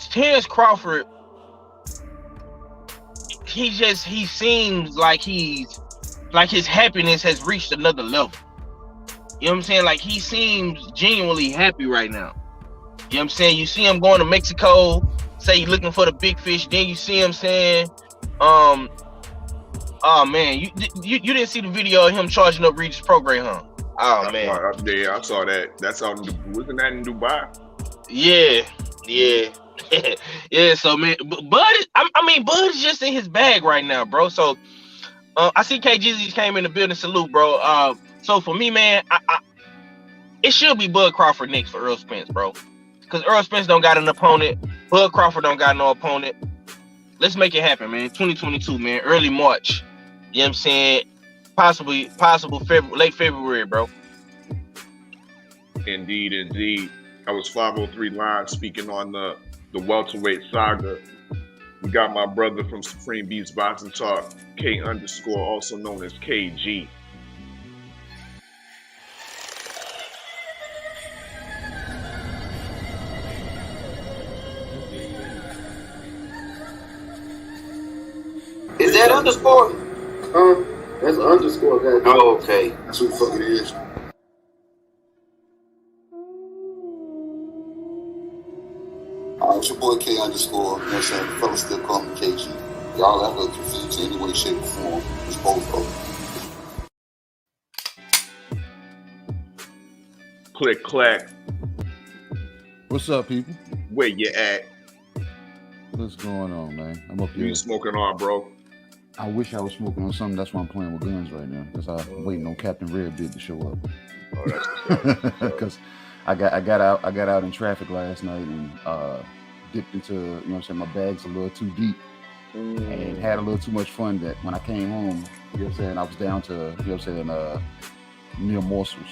Terrence Crawford, he seems like his happiness has reached another level. You know what I'm saying? Like he seems genuinely happy right now. You know what I'm saying? You see him going to Mexico, say he's looking for the big fish. Then you see him saying, oh man, you didn't see the video of him charging up Regis program, huh? Oh man. Yeah, I saw that. That's out wasn't that in Dubai? Yeah. Yeah, so man, Bud is just in his bag right now, bro. So I see KGZ came in the building. Salute, bro. So for me, man, it should be Bud Crawford next for Earl Spence, bro. Because Earl Spence don't got an opponent. Bud Crawford don't got no opponent. Let's make it happen, man. 2022, man. Early March. You know what I'm saying? Possible late February, bro. Indeed. I was 503 Live speaking on the welterweight saga. We got my brother from Supreme Beats Boxing Talk, K_, also known as KG. Is that underscore? That's an underscore, guy. Oh, okay. That's who the fuck it is. It's your boy K underscore. You know what I'm saying? The fella still call me KG. Y'all ever confused in any way, shape, or form? It's both of them. Click, clack. What's up, people? Where you at? What's going on, man? I'm up Who here. you smoking on, bro? I wish I was smoking on something. That's why I'm playing with guns right now. Because I'm waiting on Captain Redbeard to show up. Oh, that's what's up. Because I got out in traffic last night and dipped into, you know what I'm saying, my bag's a little too deep and had a little too much fun that when I came home, you know what I'm saying, I was down to, you know what I'm saying, mere morsels.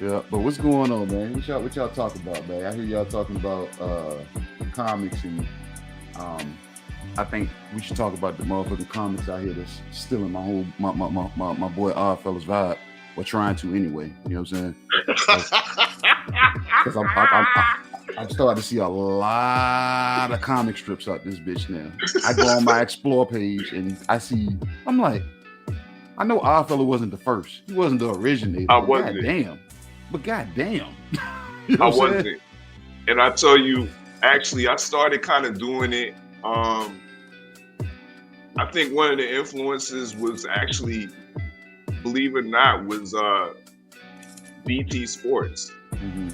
Yeah, but what's going on, man? What y'all talking about, man? I hear y'all talking about comics, and I think we should talk about the motherfucking comics out here that's stealing my whole my boy Oddfella's vibe. We're trying to anyway. You know what I'm saying? Because I'm starting to see a lot of comic strips out this bitch now. I go on my Explore page and I'm like, I know Oddfella wasn't the first. He wasn't the originator. I wasn't. Goddamn. You know I wasn't. And I tell you, actually, I started kind of doing it. I think one of the influences was actually, believe it or not, was BT Sports. Mm-hmm.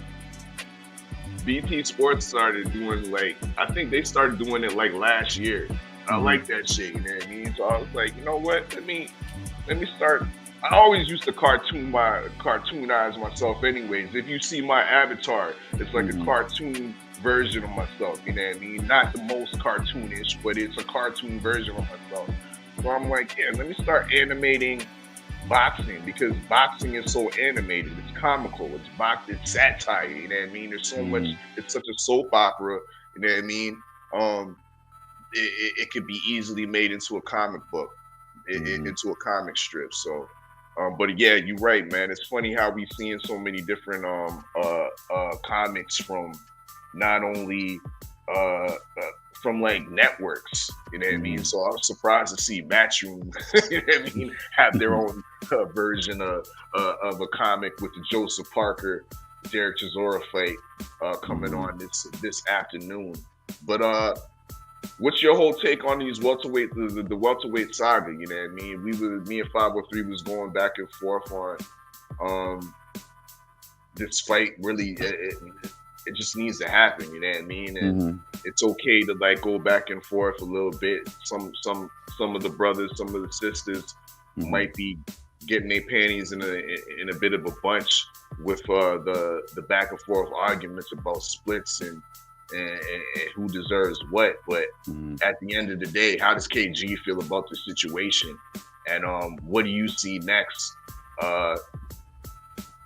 BT Sports started doing, like, I think they started doing it like last year. I like that shit, you know what I mean? So I was like, you know what? Let me start. I always used to cartoonize myself anyways. If you see my avatar, it's like a cartoon version of myself, you know what I mean? Not the most cartoonish, but it's a cartoon version of myself. So I'm like, yeah, let me start animating boxing, because boxing is so animated. It's comical. It's satire, you know what I mean? There's so much, it's such a soap opera, you know what I mean? It could be easily made into a comic book, into a comic strip. So, but yeah, you're right, man. It's funny how we seeing so many different comics from not only from like networks, you know what I mean? So I was surprised to see Matchroom, you know what I mean, have their own version of a comic with the Joseph Parker, Derek Chisora fight coming on this afternoon. But what's your whole take on these welterweight, the welterweight saga? You know what I mean? Me and 503 was going back and forth on this fight. Really, it just needs to happen. You know what I mean? And it's okay to like go back and forth a little bit. Some of the brothers, some of the sisters might be getting their panties in a bit of a bunch with the back and forth arguments about splits and who deserves what. But at the end of the day, how does KG feel about the situation? And what do you see next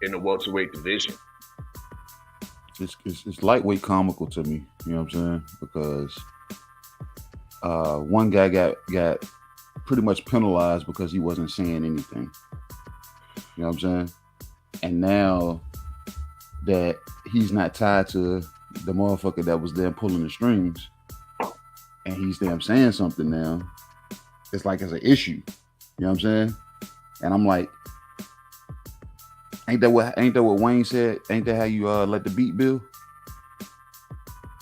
in the welterweight division? It's lightweight comical to me, you know what I'm saying? Because one guy got pretty much penalized because he wasn't saying anything. You know what I'm saying? And now that he's not tied to the motherfucker that was there pulling the strings, and he's damn saying something now, it's like it's an issue. You know what I'm saying? And I'm like, ain't that what Wayne said? Ain't that how you let the beat build?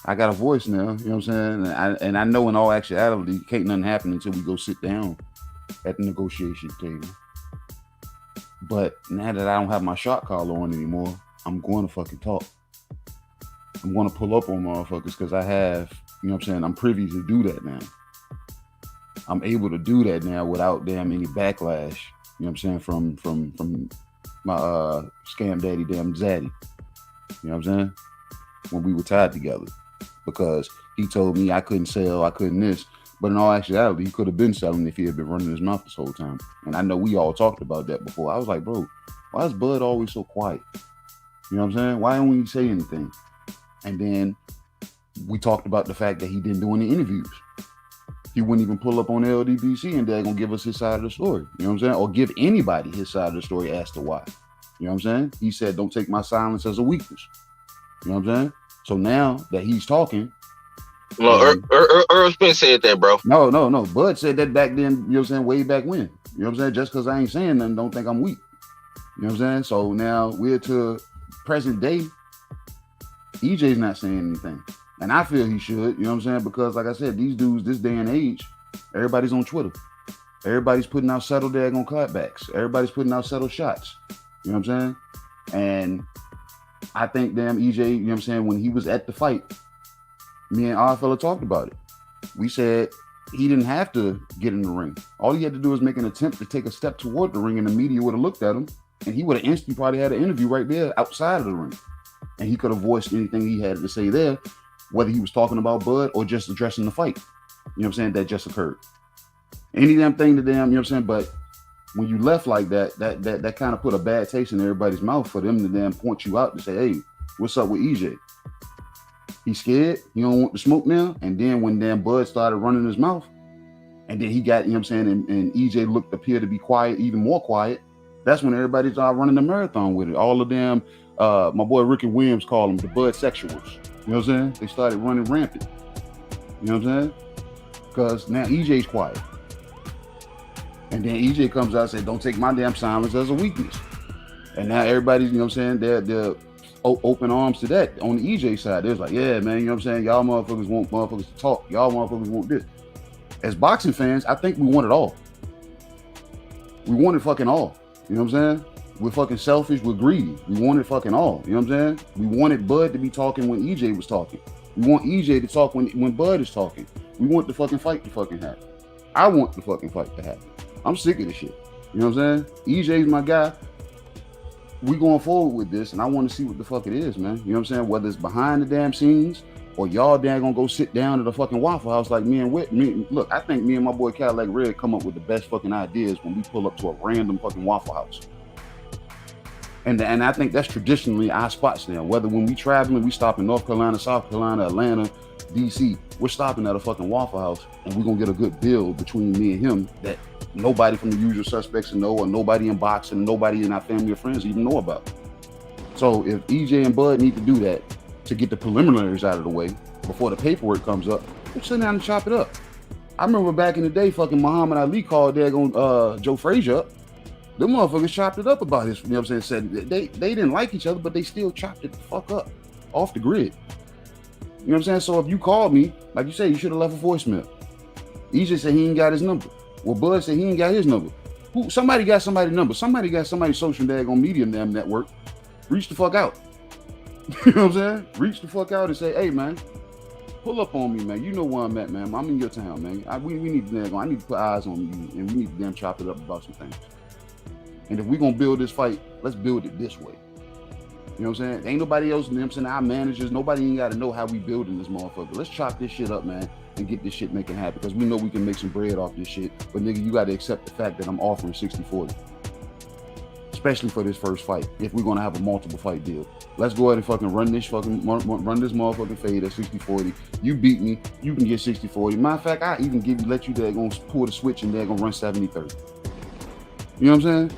I got a voice now, you know what I'm saying? And I know in all actuality, can't nothing happen until we go sit down at the negotiation table. But now that I don't have my shot collar on anymore, I'm going to fucking talk. I'm going to pull up on motherfuckers because I have, you know what I'm saying, I'm privy to do that now. I'm able to do that now without damn any backlash, you know what I'm saying, from my scam daddy damn zaddy. You know what I'm saying? When we were tied together. Because he told me I couldn't sell, I couldn't this. But in all actuality, he could have been selling if he had been running his mouth this whole time. And I know we all talked about that before. I was like, bro, why is Bud always so quiet? You know what I'm saying? Why don't we say anything? And then we talked about the fact that he didn't do any interviews. He wouldn't even pull up on LDBC and they're going to give us his side of the story. You know what I'm saying? Or give anybody his side of the story as to why. You know what I'm saying? He said, don't take my silence as a weakness. You know what I'm saying? So now that he's talking. No, Earl Spence said that, bro. No. Bud said that back then, you know what I'm saying, way back when. You know what I'm saying? Just because I ain't saying nothing, don't think I'm weak. You know what I'm saying? So now we're to present day, EJ's not saying anything. And I feel he should, you know what I'm saying? Because like I said, these dudes, this day and age, everybody's on Twitter. Everybody's putting out subtle daggone clapbacks. Everybody's putting out subtle shots. You know what I'm saying? And I think damn EJ, you know what I'm saying, when he was at the fight, me and Oddfella talked about it. We said he didn't have to get in the ring. All he had to do was make an attempt to take a step toward the ring, and the media would have looked at him, and he would have instantly probably had an interview right there outside of the ring. And he could have voiced anything he had to say there, whether he was talking about Bud or just addressing the fight. You know what I'm saying? That just occurred. Any damn thing to damn, you know what I'm saying? But when you left like that kind of put a bad taste in everybody's mouth for them to damn point you out to say, hey, what's up with EJ? He's scared. He don't want the smoke now. And then when damn Bud started running his mouth, and then he got, you know what I'm saying, and EJ appeared to be quiet, even more quiet. That's when everybody started running the marathon with it. All of them, my boy Ricky Williams called them the Bud sexuals. You know what I'm saying? They started running rampant. You know what I'm saying? Because now EJ's quiet. And then EJ comes out and says, don't take my damn silence as a weakness. And now everybody's, you know what I'm saying, they're open arms to that on the EJ side. They're like, yeah, man, you know what I'm saying? Y'all motherfuckers want motherfuckers to talk. Y'all motherfuckers want this. As boxing fans, I think we want it all. We want it fucking all. You know what I'm saying? We're fucking selfish. We're greedy. We want it fucking all. You know what I'm saying? We wanted Bud to be talking when EJ was talking. We want EJ to talk when Bud is talking. We want the fucking fight to fucking happen. I want the fucking fight to happen. I'm sick of this shit. You know what I'm saying? EJ's my guy. We going forward with this, and I want to see what the fuck it is, man. You know what I'm saying? Whether it's behind the damn scenes or y'all damn gonna go sit down at a fucking Waffle House like me and Whit. Look, I think me and my boy Cadillac Red come up with the best fucking ideas when we pull up to a random fucking Waffle House. And I think that's traditionally our spots now. Whether when we traveling, we stop in North Carolina, South Carolina, Atlanta, DC, we're stopping at a fucking Waffle House, and we're gonna get a good build between me and him that nobody from the usual suspects know, or nobody in boxing, nobody in our family or friends even know about. So if EJ and Bud need to do that to get the preliminaries out of the way before the paperwork comes up, we'll sit down and chop it up. I remember back in the day, fucking Muhammad Ali called Joe Frazier up. Them motherfuckers chopped it up about his, you know what I'm saying, said they didn't like each other, but they still chopped it the fuck up off the grid. You know what I'm saying? So if you called me, like you said, you should have left a voicemail. EJ said he ain't got his number. Well, Bud said he ain't got his number. Somebody got somebody's number. Somebody got somebody's social daggone media damn network. Reach the fuck out. You know what I'm saying? Reach the fuck out and say, hey, man, pull up on me, man. You know where I'm at, man. I'm in your town, man. We need to, I need to put eyes on you, and we need to damn chop it up about some things. And if we're going to build this fight, let's build it this way. You know what I'm saying? Ain't nobody else, you know what I'm saying, our managers, nobody ain't got to know how we building this motherfucker. Let's chop this shit up, man, and get this shit making happen, because we know we can make some bread off this shit. But nigga, you got to accept the fact that I'm offering 60-40. Especially for this first fight, if we're going to have a multiple fight deal. Let's go ahead and fucking run this motherfucking fade at 60-40. You beat me, you can get 60-40. Matter of fact, I even let you there, gonna pull the switch and they're gonna run 70-30. You know what I'm saying?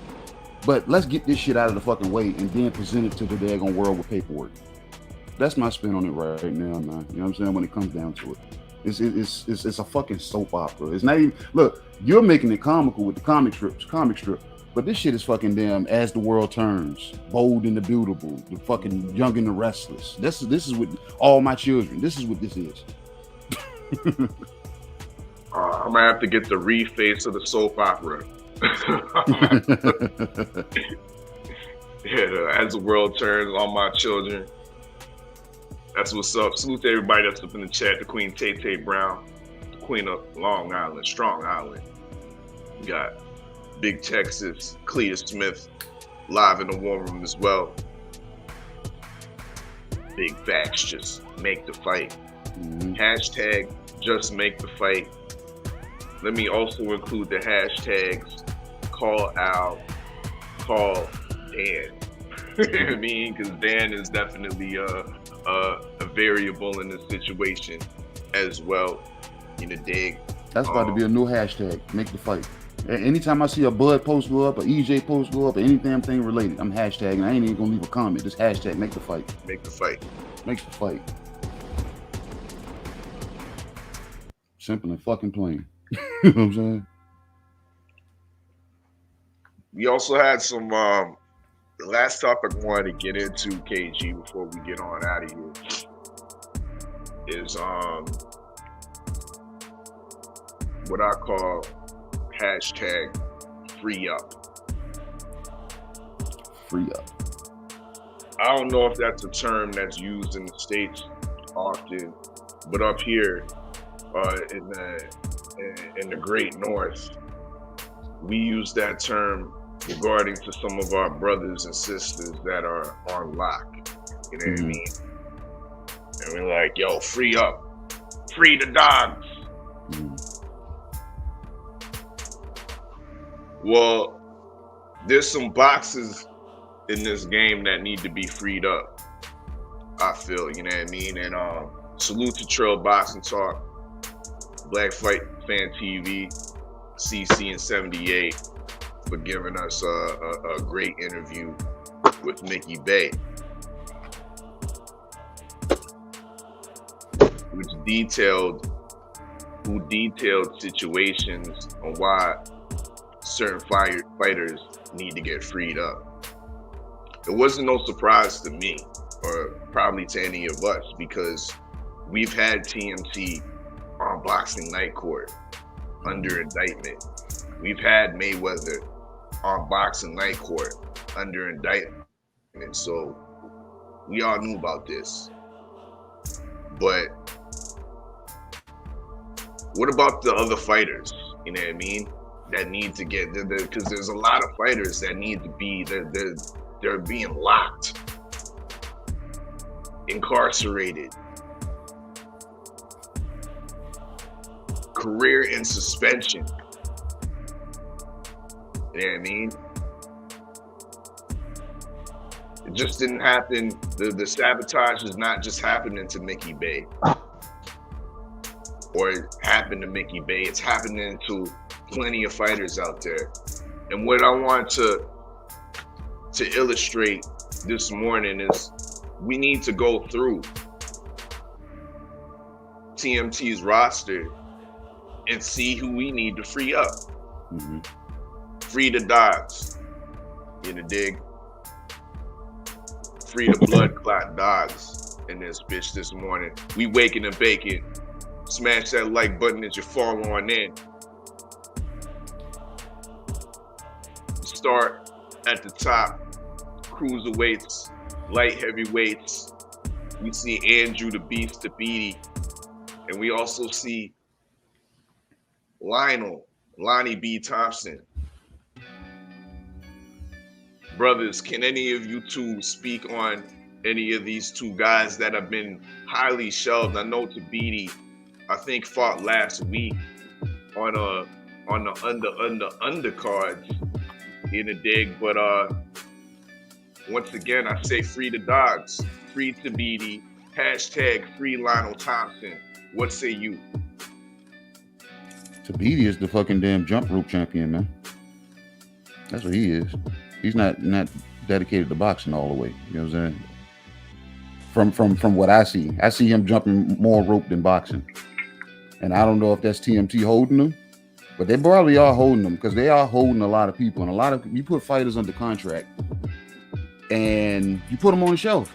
But let's get this shit out of the fucking way and then present it to the daggone world with paperwork. That's my spin on it right now, man. You know what I'm saying? When it comes down to it. It's a fucking soap opera. It's not even, look, you're making it comical with the comic strip. But this shit is fucking damn As the World Turns, Bold and the Beautiful, the fucking Young and the Restless. This is what All My Children. This is what this is. I'm gonna have to get the reface of the soap opera. Yeah, As the World Turns, All My Children. That's what's up. Salute to everybody that's up in the chat. The Queen Tay Brown, the Queen of Long Island, Strong Island. We got Big Texas, Clea Smith, live in the war room as well. Big facts, just make the fight. Hashtag just make the fight. Let me also include the hashtags call Al, call Dan. You know what I mean? Because Dan is definitely a variable in this situation as well. You know, dig. That's about to be a new hashtag, make the fight. Anytime I see a Bud post go up, or EJ post go up, or any damn thing related, I'm hashtagging. I ain't even gonna leave a comment. Just hashtag make the fight. Make the fight. Makes the fight. Simple and fucking plain. You know what I'm saying? We also had some the last topic I wanted to get into, KG, before we get on out of here, is what I call hashtag free up. Free up. I don't know if that's a term that's used in the States often, but up here in the Great North, we use that term regarding to some of our brothers and sisters that are on lock. You know what I mean? And we're like, yo, free up. Free the dogs. Well, there's some boxes in this game that need to be freed up, I feel, you know what I mean? And salute to Trail Boxing Talk, Black Fight Fan TV, CC and 78 for giving us a great interview with Mickey Bay, which detailed situations on why certain fighters need to get freed up. It wasn't no surprise to me, or probably to any of us, because we've had TMT on Boxing Night Court under indictment. We've had Mayweather on Boxing Night Court under indictment. And so we all knew about this. But what about the other fighters? You know what I mean? That need to get, because there's a lot of fighters that need to be, they're being locked, incarcerated, career in suspension. You know what I mean? It just didn't happen. The sabotage is not just happening to Mickey Bay, or it happened to Mickey Bay. It's happening to plenty of fighters out there. And what I want to illustrate this morning is we need to go through TMT's roster and see who we need to free up. Free the dogs, in the dig. Free the blood clot dogs in this bitch this morning. We waking and baking. Smash that like button as you fall on in. Start at the top. Cruiserweights, light heavyweights. We see Andrew the Beast Tabiti, and we also see Lonnie B. Thompson. Brothers, can any of you two speak on any of these two guys that have been highly shelved? I know Tabiti, I think, fought last week on the undercards in the dig, but once again, I say free the dogs, free Tabiti, hashtag free Lionel Thompson. What say you? Tabiti is the fucking damn jump rope champion, man. That's what he is. He's not dedicated to boxing all the way. You know what I'm saying? From what I see him jumping more rope than boxing. And I don't know if that's TMT holding him, but they probably are holding him, because they are holding a lot of people. And you put fighters under contract and you put them on the shelf.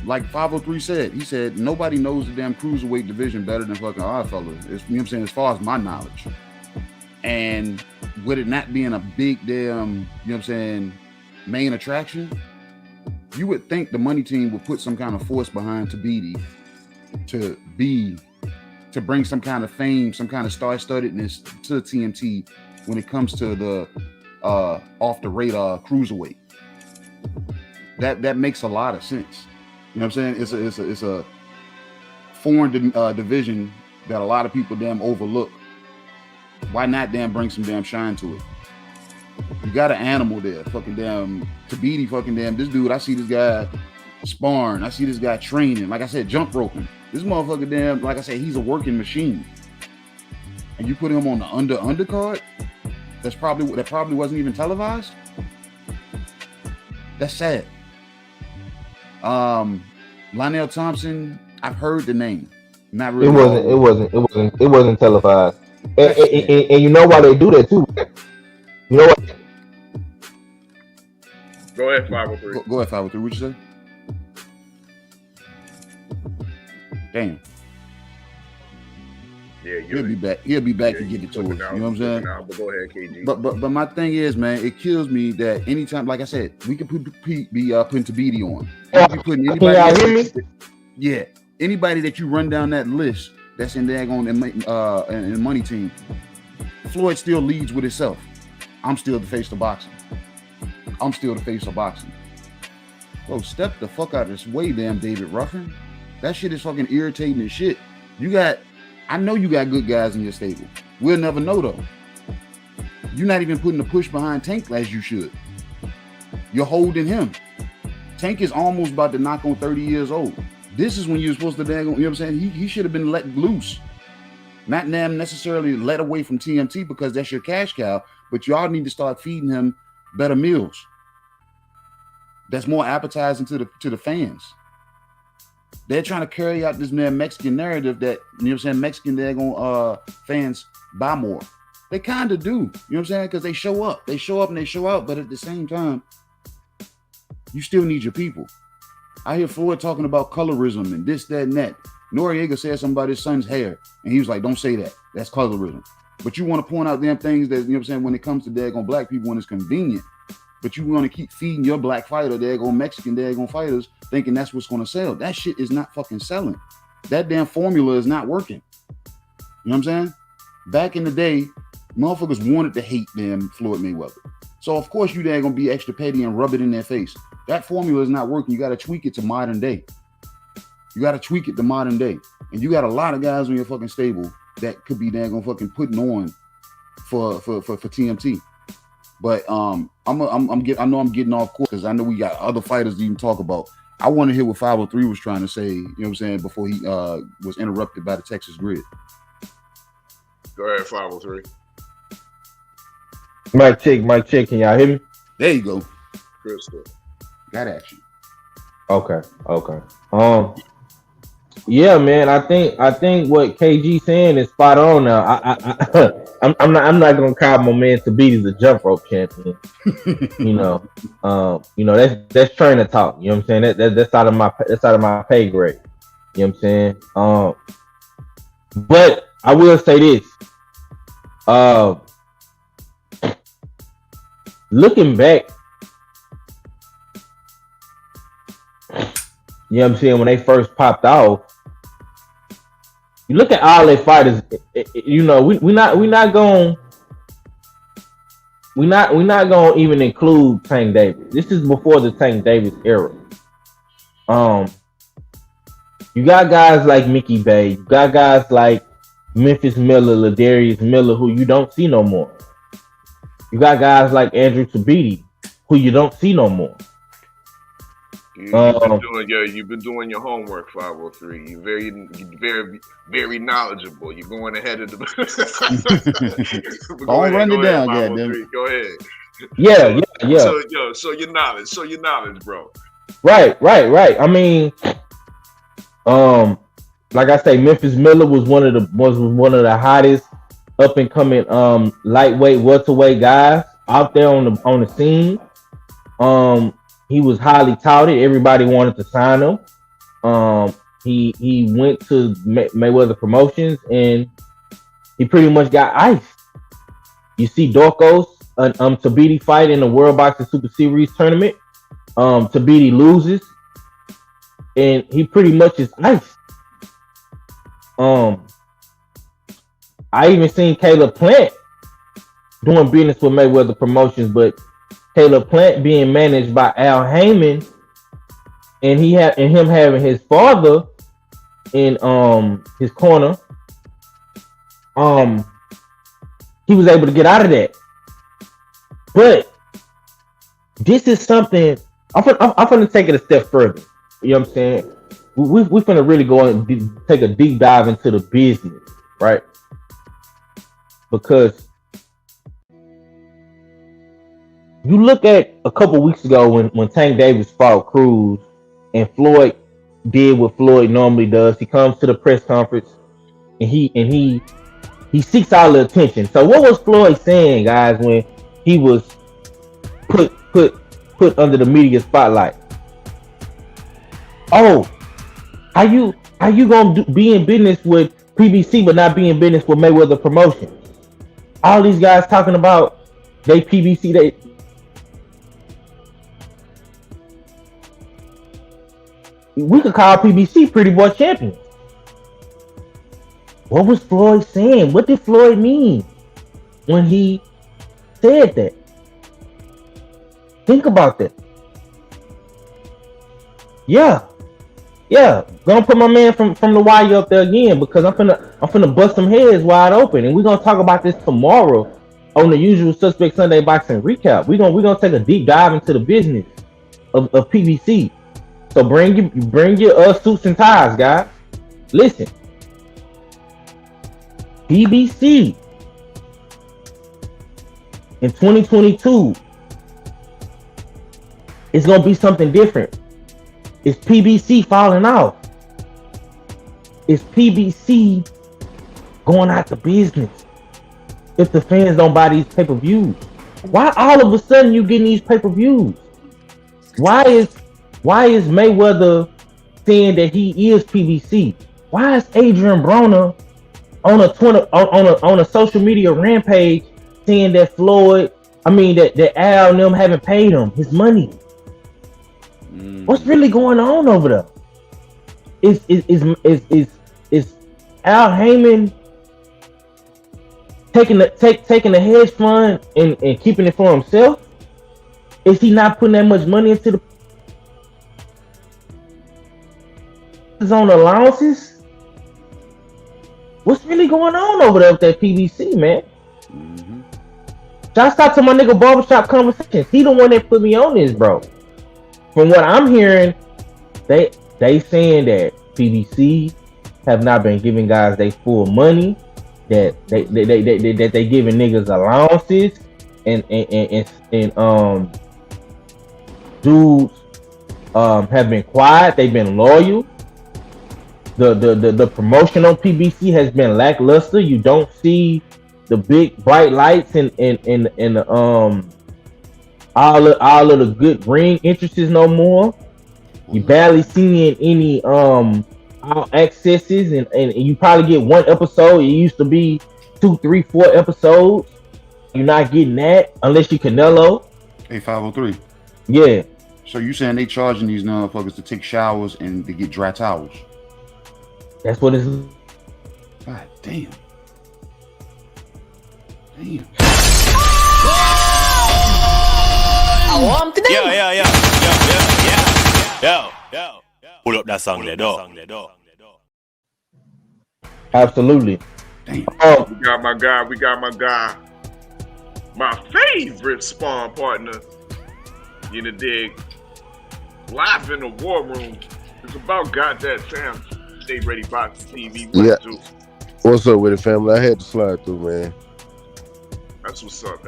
Like 503 said, he said, nobody knows the damn cruiserweight division better than fucking Oddfella. You know what I'm saying? As far as my knowledge. And with it not being a big damn, you know what I'm saying, main attraction, you would think the money team would put some kind of force behind Tabiti to bring some kind of fame, some kind of star-studdedness to TMT when it comes to the off the radar cruiserweight. That makes a lot of sense. You know what I'm saying? It's a foreign division that a lot of people damn overlook. Why not damn bring some damn shine to it? You got an animal there, fucking damn Tabiti, fucking damn this dude. I see this guy sparring. I see this guy training. Like I said, jump roping. This motherfucker damn, like I said, he's a working machine. And you put him on the undercard. That probably wasn't even televised. That's sad. Lionel Thompson, I've heard the name. Not really. It wasn't televised. And you know why they do that too? You know what? Go ahead, 503. Go ahead, 503. What you say? Damn. Yeah, he'll be back. He'll be back to get it to us. You know what I'm saying? But go ahead, KG. But my thing is, man, it kills me that anytime, like I said, we can put putting Tabidi on. Be putting anybody. Yeah, anybody that you run down that list that's in there on the money team. Floyd still leads with himself. I'm still the face of boxing. I'm still the face of boxing. Bro, step the fuck out of this way, damn David Ruffin. That shit is fucking irritating as shit. I know you got good guys in your stable. We'll never know though. You're not even putting the push behind Tank as you should. You're holding him. Tank is almost about to knock on 30 years old. This is when you're supposed to, you know what I'm saying? He should have been let loose. Not necessarily let away from TMT because that's your cash cow, but y'all need to start feeding him better meals. That's more appetizing to the fans. They're trying to carry out this Mexican narrative that, you know what I'm saying, Mexican, they're going fans buy more. They kind of do, you know what I'm saying? Because they show up. They show up and they show out, but at the same time, you still need your people. I hear Floyd talking about colorism and this, that, and that. Noriega said something about his son's hair, and he was like, don't say that. That's colorism. But you want to point out them things that, you know what I'm saying, when it comes to daggone black people when it's convenient. But you want to keep feeding your black fighter, daggone Mexican daggone fighters, thinking that's what's going to sell. That shit is not fucking selling. That damn formula is not working. You know what I'm saying? Back in the day, motherfuckers wanted to hate damn Floyd Mayweather. So of course you there gonna be extra petty and rub it in their face. That formula is not working. You got to tweak it to modern day. You got to tweak it to modern day. And you got a lot of guys on your fucking stable that could be daggone fucking putting on for TMT. But I know I'm getting off course because I know we got other fighters to even talk about. I want to hear what 503 was trying to say, you know what I'm saying, before he was interrupted by the Texas grid. Go ahead, 503. Mic check. Can y'all hear me? There you go. Crystal. Got action. Okay. Yeah, man. I think what KG saying is spot on. Now, I'm not gonna call my man Tabidi the jump rope champion. That's trainer talk. You know what I'm saying? That's out of my pay grade. You know what I'm saying? But I will say this. Looking back, you know what I'm saying, when they first popped off, you look at all their fighters, we're not gonna even include Tank Davis. This is before the Tank Davis era. You got guys like Mickey Bay, you got guys like Memphis Miller, Ladarius Miller, who you don't see no more. You got guys like Andrew Tabidi, who you don't see no more. You've been doing your homework, 503. You're very, very knowledgeable. You're going ahead of the. Don't run it down, goddamn. Go ahead. Yeah. So your knowledge, bro. Right. I mean, like I say, Memphis Miller was one of the hottest up and coming lightweight, welterweight guys out there on the scene. He was highly touted. Everybody wanted to sign him. He went to Mayweather Promotions and he pretty much got iced. You see Dorcos Tabidi fight in the World Boxing Super Series tournament. Tabidi loses and he pretty much is iced. I even seen Caleb Plant doing business with Mayweather Promotions, but Caleb Plant being managed by Al Heyman, and him having his father in his corner, he was able to get out of that. But this is something I'm gonna take it a step further. You know what I'm saying? We're gonna really go and take a deep dive into the business, right? Because you look at a couple weeks ago when Tank Davis fought Cruz and Floyd did what Floyd normally does. He comes to the press conference and he seeks all the attention. So what was Floyd saying, guys, when he was put put under the media spotlight. Oh, how you gonna be in business with PBC but not be in business with Mayweather Promotions? All these guys talking about they PBC, we could call PBC Pretty Boy Champion. What was Floyd saying? What did Floyd mean when he said that? Think about that. Yeah. Gonna put my man from the wire up there again, because I'm finna bust some heads wide open, and we're gonna talk about this tomorrow on the Usual Suspect Sunday Boxing Recap. We're gonna take a deep dive into the business of PBC. So bring your suits and ties, guys. Listen. PBC in 2022 is gonna be something different. Is PBC falling off? Is PBC going out the business if the fans don't buy these pay-per-views? Why all of a sudden you getting these pay-per-views? Why is Mayweather saying that he is PBC? Why is Adrian Broner on a social media rampage saying that that Al and them haven't paid him his money? What's really going on over there? Is Al Heyman taking the hedge fund and keeping it for himself? Is he not putting that much money into the his own allowances? What's really going on over there with that PBC, man? Shouts out to my nigga Barbershop Conversations. He the one that put me on this, bro. From what I'm hearing, they saying that PBC have not been giving guys their full money, that they giving niggas allowances, and dudes have been quiet. They've been loyal. The promotion on PBC has been lackluster. You don't see the big bright lights and all of the good ring interests no more. You barely seeing any all accesses, and you probably get one episode. It used to be 2, 3, 4 episodes. You're not getting that unless you Canelo. Hey, 503. Yeah. So you saying they charging these motherfuckers to take showers and to get dry towels? That's what it's. God damn. Damn. Yo. Pull up that song there, dog. Absolutely. We got my guy. My favorite spawn partner. You know, dig. Live in the war room. It's about goddamn Sam. Stay Ready Boxing TV. What's up with it, family? I had to slide through, man. That's what's up.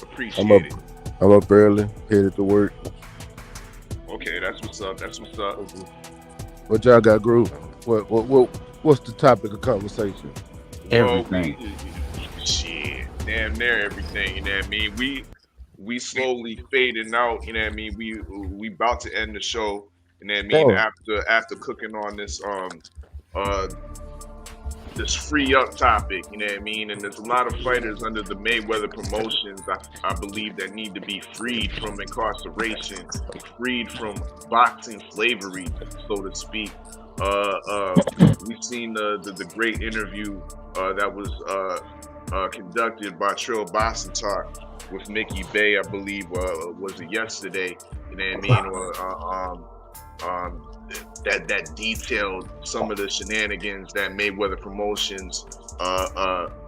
Appreciate it. I'm up early, headed to work. Okay, that's what's up. What y'all got grooving? What's the topic of conversation? Everything. Shit, damn near everything. You know what I mean? We slowly fading out. You know what I mean? We about to end the show. You know what I mean? After cooking on this this free up topic, you know what I mean? And there's a lot of fighters under the Mayweather Promotions, I believe, that need to be freed from incarceration, freed from boxing slavery, so to speak. We've seen the great interview that was conducted by Trill Boxing Talk with Mickey Bay, I believe, was it yesterday? You know what I mean? That detailed some of the shenanigans that Mayweather Promotions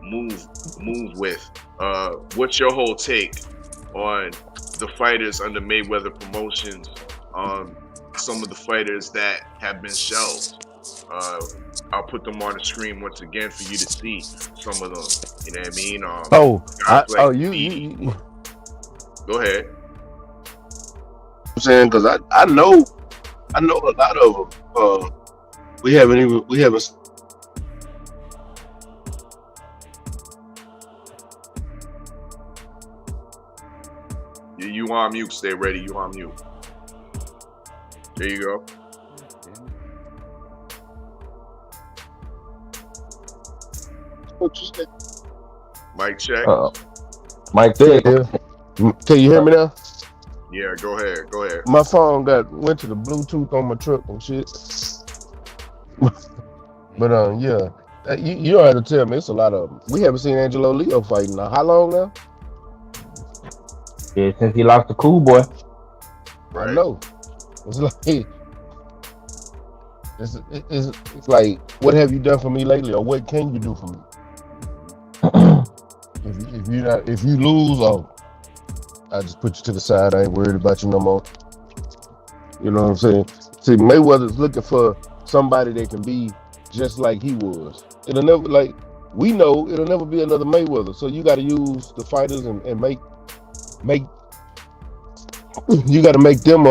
move with. What's your whole take on the fighters under Mayweather Promotions? Some of the fighters that have been shelved. I'll put them on the screen once again for you to see some of them. You know what I mean? You Go ahead. I'm saying, because I know a lot of them. We haven't. You on mute. Stay ready. You on mute. There you go. What you say? Mic check. Mike Yeah, said, yeah. Can you hear me now? Yeah, go ahead. Go ahead. My phone went to the Bluetooth on my truck and shit. But yeah. You don't have to tell me. It's a lot of them. We haven't seen Angelo Leo fighting now. How long now? yeah, since he lost the Cool Boy. Right. I know. It's like it's like, what have you done for me lately, or what can you do for me? If you lose, I just put you to the side. I ain't worried about you no more. You know what I'm saying? See, Mayweather's looking for somebody that can be just like he was. It'll never, like, we know it'll never be another Mayweather. So you got to use the fighters and make you got to make them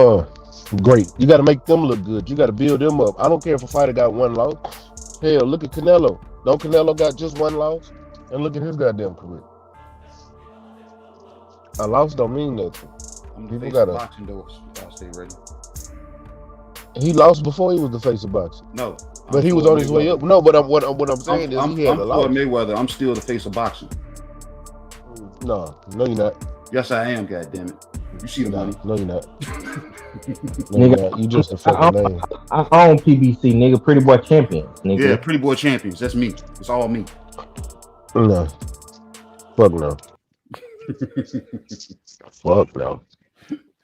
great. You got to make them look good. You got to build them up. I don't care if a fighter got one loss. Hell, look at Canelo. Don't Canelo got just one loss? And look at his goddamn career. A loss don't mean nothing. People gotta. Boxing though. I'll stay ready. He lost before he was the face of boxing. No, but he was on his way up. No, but what I'm saying is he had a loss. Mayweather. I'm still the face of boxing. No, you're not. Yes, I am. God damn it! You see the money? No, you're not. No, you're not. You just a fucking name. I own PBC, nigga. Pretty Boy Champions, nigga. Yeah, Pretty Boy Champions. That's me. It's all me. No. Fuck no. Fuck no.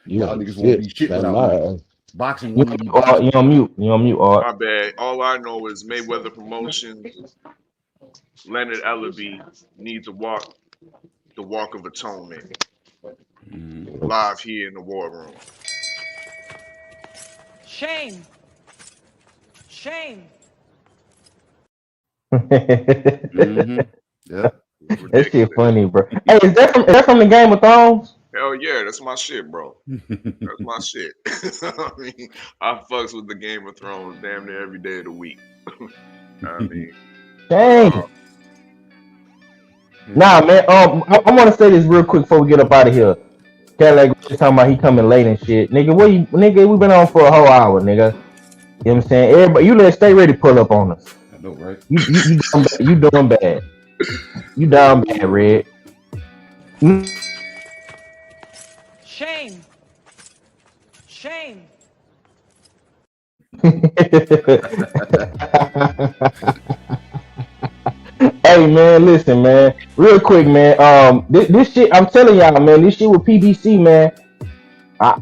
Y'all niggas won't be shit without me. Boxing you on mute. You on mute, Art. My bad. All I know is Mayweather Promotions, Leonard Ellaby needs to walk the walk of atonement. Live here in the war room. Shame. Shame. Yeah. That shit funny, bro. Hey, is that from the Game of Thrones? Hell yeah, that's my shit, bro. That's my shit. I mean, I fucks with the Game of Thrones damn near every day of the week. I mean, dang. Nah, man. I want to say this real quick before we get up out of here. Cadillac just talking about he coming late and shit, nigga. We been on for a whole hour, nigga. You know what I'm saying? Everybody, you let Stay Ready pull up on us. I know, right? You doing bad. You down bad, Red. Shame. Shame. Hey man, listen, man. Real quick, man. This shit, I'm telling y'all, man. This shit with PBC, man. I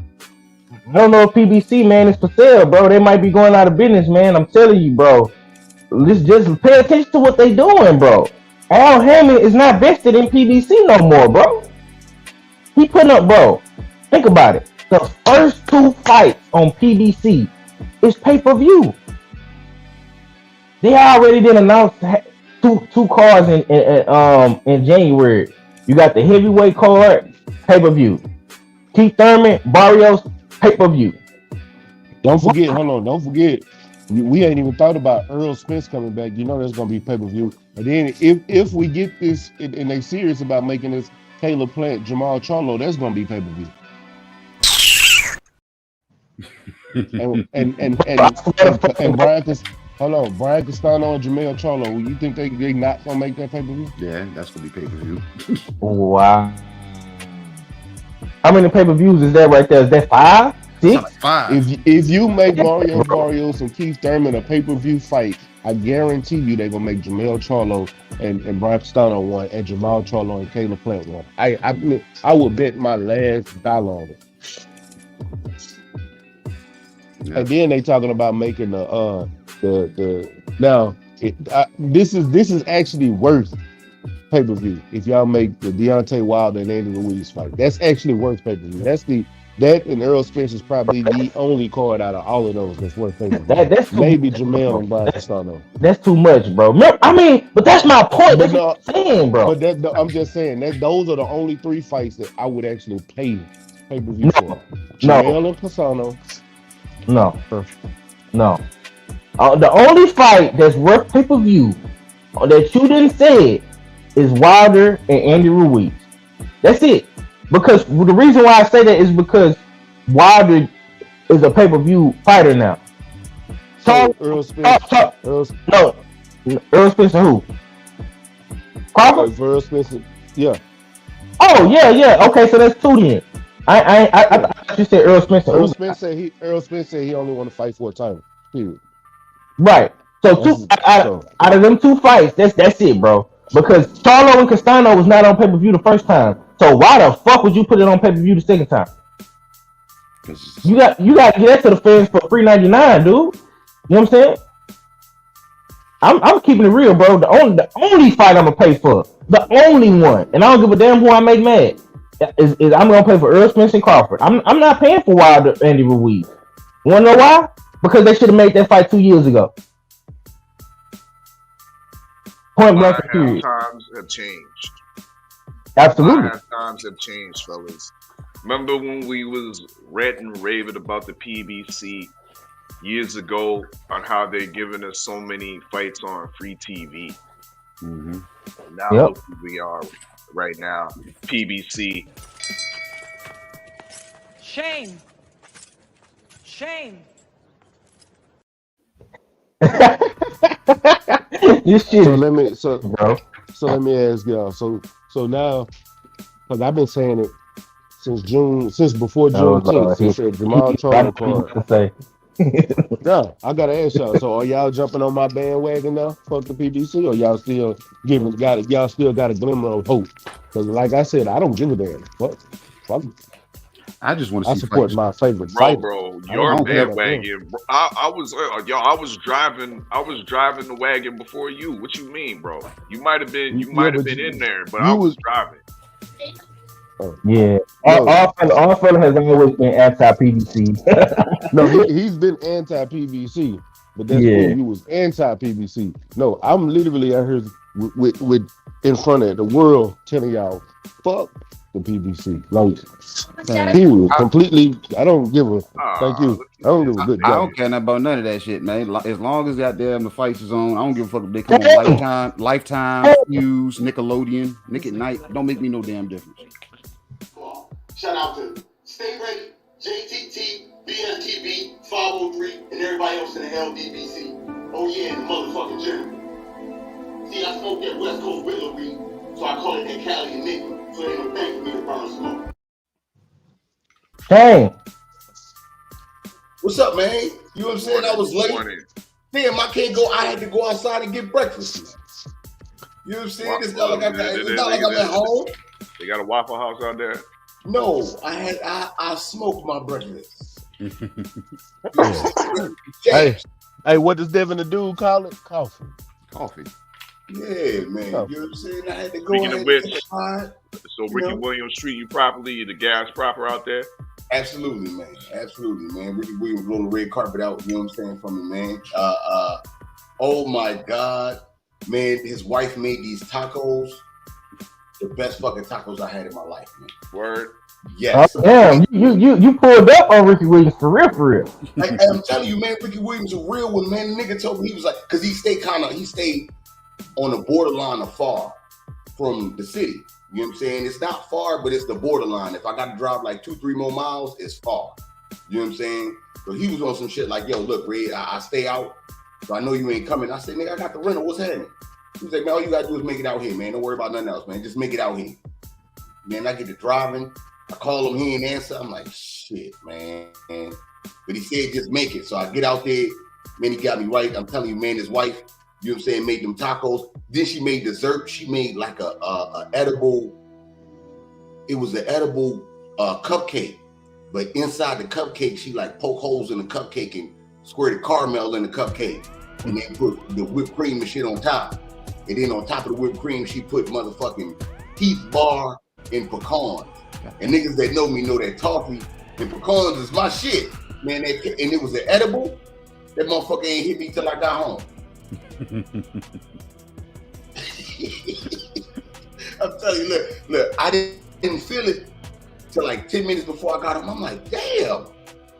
don't know if PBC, man, is for sale, bro. They might be going out of business, man. I'm telling you, bro. Just pay attention to what they doing, bro. Al Hammond is not vested in PBC no more, bro. He putting up, bro. Think about it. The first 2 fights on PBC is pay-per-view. They already did announce two cards in January. You got the heavyweight card, pay-per-view. Keith Thurman, Barrios, pay-per-view. Don't forget, don't forget. We ain't even thought about Earl Spence coming back. You know that's gonna be pay-per-view. And then if we get this and they serious about making this Caleb Plant, Jamal Charlo, that's gonna be pay-per-view. and Brian Castano and Jamel Charlo. You think they not gonna make that pay-per-view? Yeah, that's gonna be pay-per-view. Wow. How many pay-per-views is that right there? Is that 5? 6? 5. If you make Mario Barrios and Keith Thurman a pay-per-view fight, I guarantee you they're gonna make Jamel Charlo and Brian Castano one, and Jamal Charlo and Caleb Plant one. I would bet my last dollar on it. Yeah. And then they talking about making this is actually worth pay-per-view. If y'all make the Deontay Wilder and Andy Ruiz fight, that's actually worth pay-per-view. That and Earl Spence is probably the only card out of all of those that's worth pay-per-view. That's maybe Jamel and Brian Castano. That's too much, bro. I mean, but that's my point. That's what I'm saying, bro. But I'm just saying that those are the only 3 fights that I would actually pay pay-per-view for. Jamel and Castano. No. The only fight that's worth pay-per-view that you didn't say is Wilder and Andy Ruiz. That's it. Because the reason why I say that is because Wilder is a pay-per-view fighter now. So Earl Spence, No, Earl Spencer who? Crawford? Earl Spencer, yeah. Oh yeah. Okay, so that's two then. I thought you said Earl Spencer. Earl Spence said he only want to fight for a title. Period. Right. So out of them two fights, that's it, bro. Because Charlo and Castano was not on pay-per-view the first time. So why the fuck would you put it on pay-per-view the second time? You got to get that to the fans for $3.99, dude. You know what I'm saying? I'm keeping it real, bro. The only fight I'm gonna pay for, the only one, and I don't give a damn who I make mad, is I'm gonna pay for Earl Spence and Crawford. I'm not paying for Wilder Andy Ruiz. You wanna know why? Because they should have made that fight 2 years ago. Point blank. Period. Times have changed. Absolutely. Times have changed, fellas. Remember when we was ranting and raving about the PBC years ago on how they're giving us so many fights on free TV? Mm-hmm. Now look who we are right now. PBC. Shame. Shame. This shit. So let me ask y'all. So now, because I've been saying it since before June 10th, since that Jamal Charlo card. Yeah, I gotta ask y'all. So are y'all jumping on my bandwagon now? Fuck the PBC, or y'all still got a glimmer of hope? Because like I said, I don't give a damn. Fuck. I just want to see support fights. my favorite fighter. Bro, your bandwagon. I was driving the wagon before you. What you mean, bro? You might have been in there, but I was driving. Yeah, Oddfella has always been anti-PBC. No, he's been anti-PBC, but that's when you was anti-PBC. No, I'm literally out here with in front of the world telling y'all, fuck the PBC. Like, period. Completely. I don't give a. Thank you. I don't give a good job. I don't care nothing about none of that shit, man. As long as goddamn the fights is on, I don't give a fuck if they come on Lifetime, Fuse, Nickelodeon, Nick at Night. Don't make me no damn difference. Shout out to Stay Ready, JTT, BSTB, 503, and everybody else in the LDBC. Oh yeah, and the motherfucking general. See, I smoke that West Coast Whittler weed, so I call it that Cali Enigma, so ain't no thing for me to burn smoke. Dang. What's up, man? You know what I'm saying? I was late. Damn, I can't go. I had to go outside and get breakfast. You know what I'm saying? It's not like I'm at home. They got a Waffle House out there. No, I smoked my breakfast. Hey, what does Devin the Dude call it? Coffee. Yeah, man. You know what I'm saying? I had to go Speaking ahead of which, and so Ricky Williams treat you properly, the gas proper out there? Absolutely, man. Absolutely, man. Ricky Williams rolled the red carpet out, you know what I'm saying, from me, man. Oh my God. Man, his wife made these tacos. The best fucking tacos I had in my life, man. Word. Yes. Oh, damn, you pulled up on Ricky Williams for real. Like, I'm telling you, man, Ricky Williams a real one, man. The nigga told me, he was like, because he stayed on the borderline of far from the city. You know what I'm saying? It's not far, but it's the borderline. If I got to drive like 2-3 more miles, it's far. You know what I'm saying? So he was on some shit like, yo, look, Red, I stay out, so I know you ain't coming. I said, nigga, I got the rental. What's happening? He was like, man, all you gotta do is make it out here, man. Don't worry about nothing else, man. Just make it out here. Man, I get to driving. I call him, he ain't answer. I'm like, shit, man. But he said, just make it. So I get out there. Man, he got me right. I'm telling you, man, his wife, you know what I'm saying, made them tacos. Then she made dessert. She made like a edible, it was an edible cupcake. But inside the cupcake, she like poke holes in the cupcake and squirted caramel in the cupcake. And then put the whipped cream and shit on top. And then on top of the whipped cream, she put motherfucking Heath Bar and pecans. And niggas that know me know that toffee and pecans is my shit. Man, and it was an edible. That motherfucker ain't hit me till I got home. I'm telling you, look, I didn't feel it till like 10 minutes before I got home. I'm like, damn,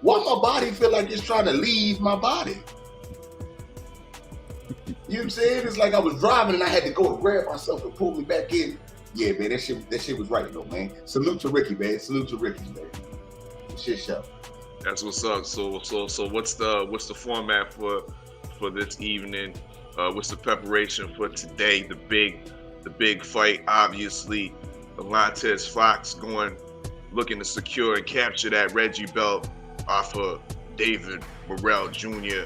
why my body feel like it's trying to leave my body? You know what I'm saying? It's like I was driving and I had to go to grab myself and pull me back in Yeah, man, that shit was right though, man. Salute to Ricky, man. Salute to Ricky, man. Shit show. That's what's up. So what's the format for this evening? What's the preparation for today? The big fight, obviously. Montez Fox looking to secure and capture that Reggie belt off of David Morrell Jr.